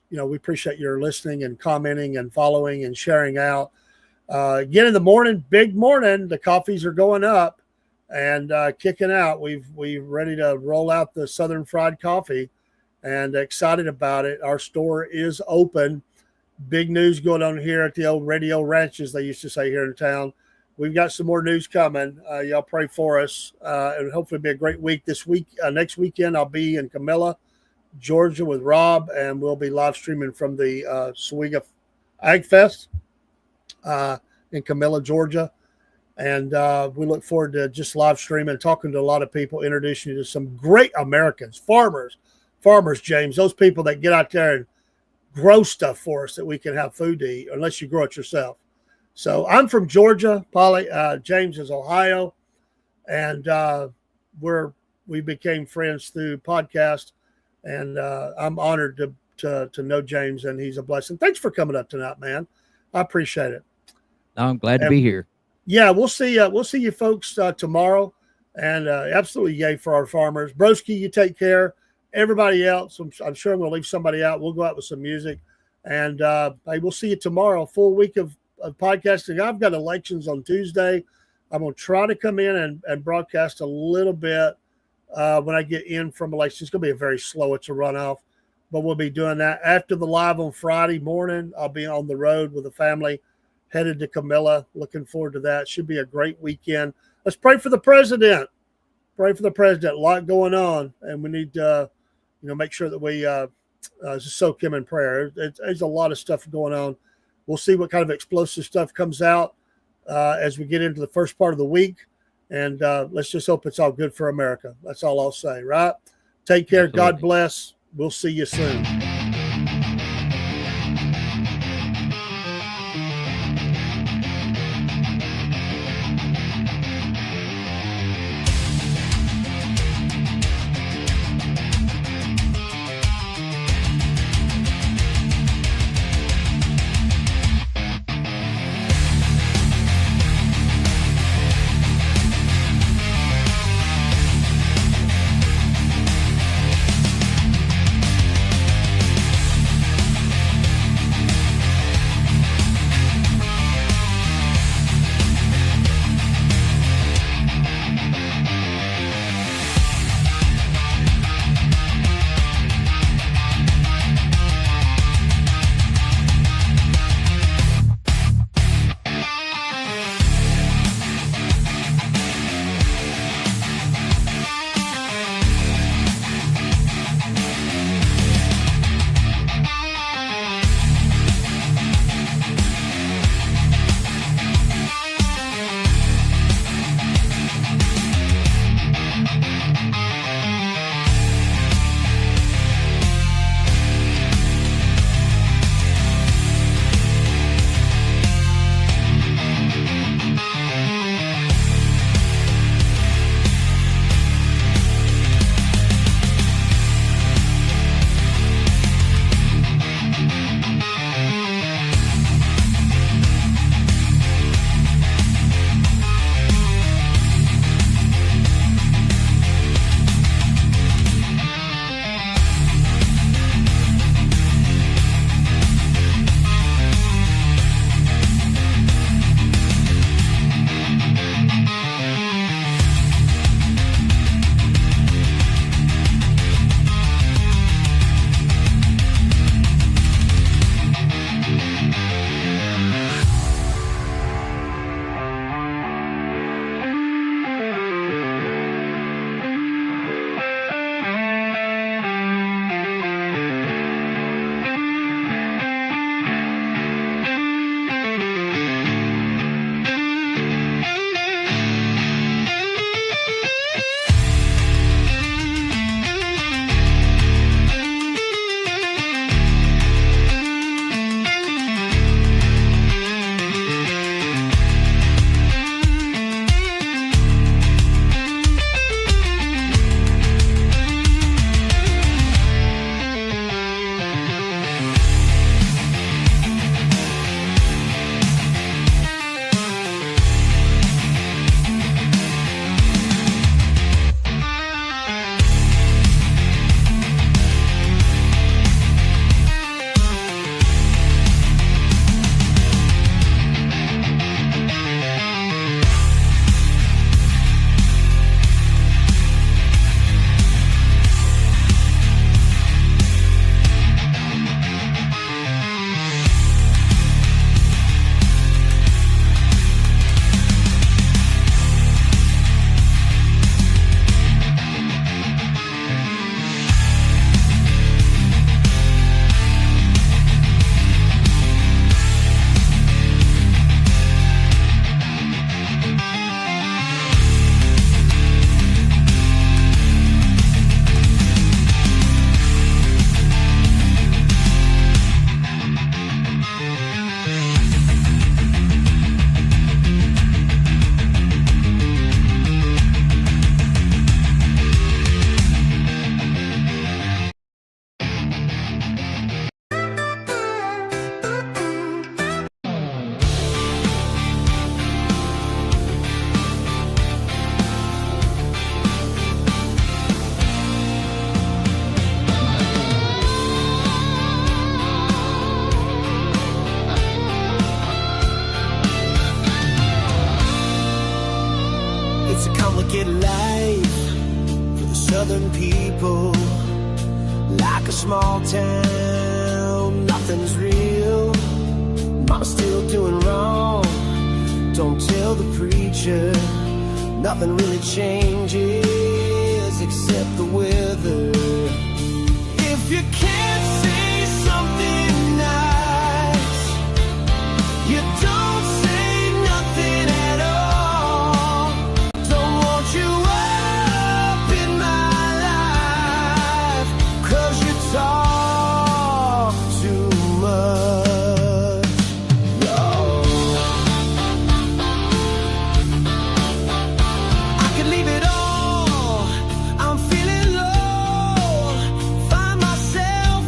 [SPEAKER 1] we appreciate your listening and commenting and following and sharing out. Again, in the morning, big morning, the coffees are going up and kicking out. We're ready to roll out the Southern Fried Coffee and excited about it. Our store is open. Big news going on here at the old Radio Ranch, as they used to say here in town. We've got some more news coming. Y'all pray for us. And hopefully be a great week this week. Next weekend, I'll be in Camilla, Georgia with Rob, and we'll be live streaming from the Sawega Ag Fest in Camilla, Georgia. And we look forward to just live streaming, talking to a lot of people, introducing you to some great Americans, farmers, James, those people that get out there and grow stuff for us that we can have food to eat, unless you grow it yourself. So I'm from Georgia, Polly. James is Ohio, and we became friends through podcast, and I'm honored to know James, and he's a blessing. Thanks for coming up tonight, man. I appreciate it.
[SPEAKER 2] I'm glad to be here.
[SPEAKER 1] Yeah, we'll see you folks tomorrow, and absolutely yay for our farmers. Broski, you take care. Everybody else, I'm sure I'm going to leave somebody out. We'll go out with some music, and hey, we'll see you tomorrow. Full week of podcasting. I've got elections on Tuesday. I'm going to try to come in and broadcast a little bit when I get in from elections. It's going to be a very slow. It's a runoff, but we'll be doing that after the live on Friday morning. I'll be on the road with the family, headed to Camilla. Looking forward to that. Should be a great weekend. Let's pray for the president. Pray for the president. A lot going on, and we need to make sure that we just soak him in prayer. There's a lot of stuff going on. We'll see what kind of explosive stuff comes out as we get into the first part of the week. And let's just hope it's all good for America. That's all I'll say, right? Take care. Absolutely. God bless. We'll see you soon.
[SPEAKER 3] life for the southern people. Like a small town, nothing's real. Mama's still doing wrong, don't tell the preacher. Nothing really changes except the weather. If you can't say something nice, you don't say nothing at all. Don't want you up in my life, 'cause you talk too much. I could leave it all, I'm feeling low. Find myself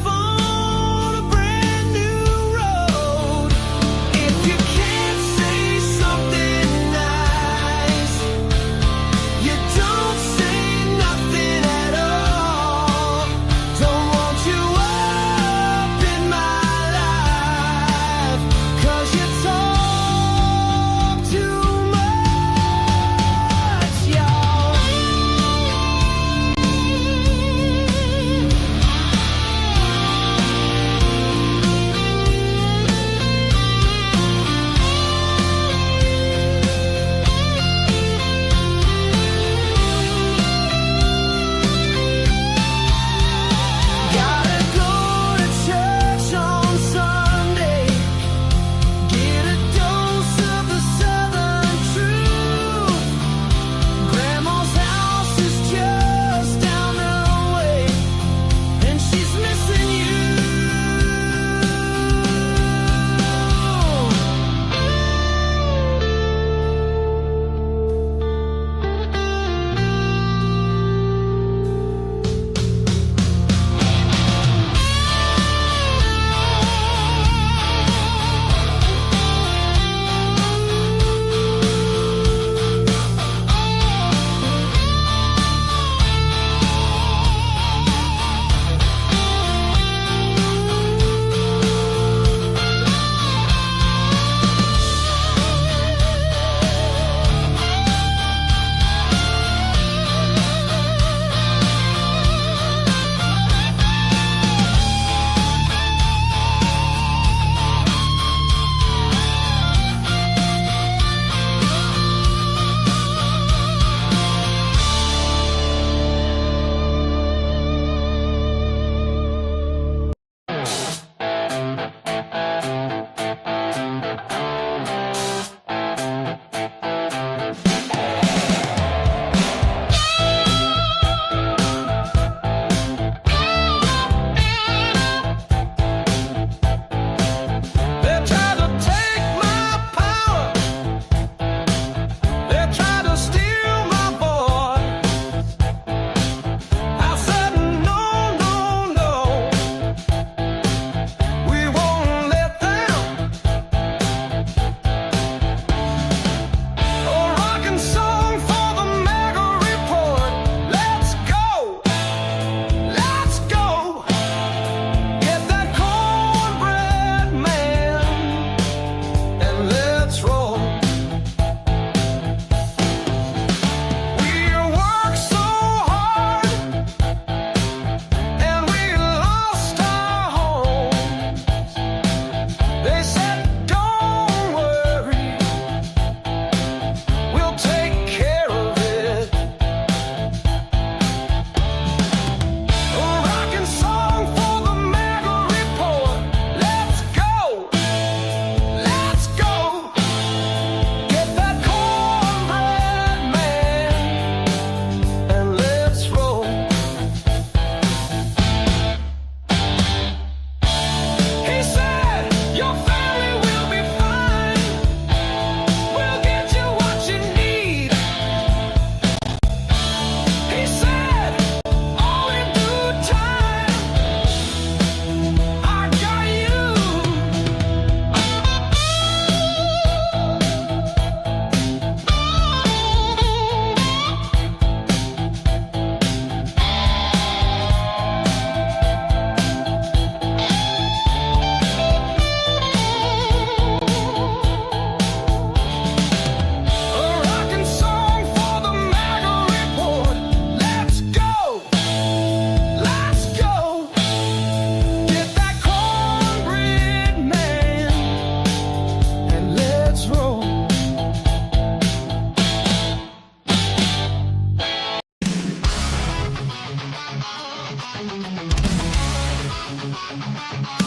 [SPEAKER 3] nice.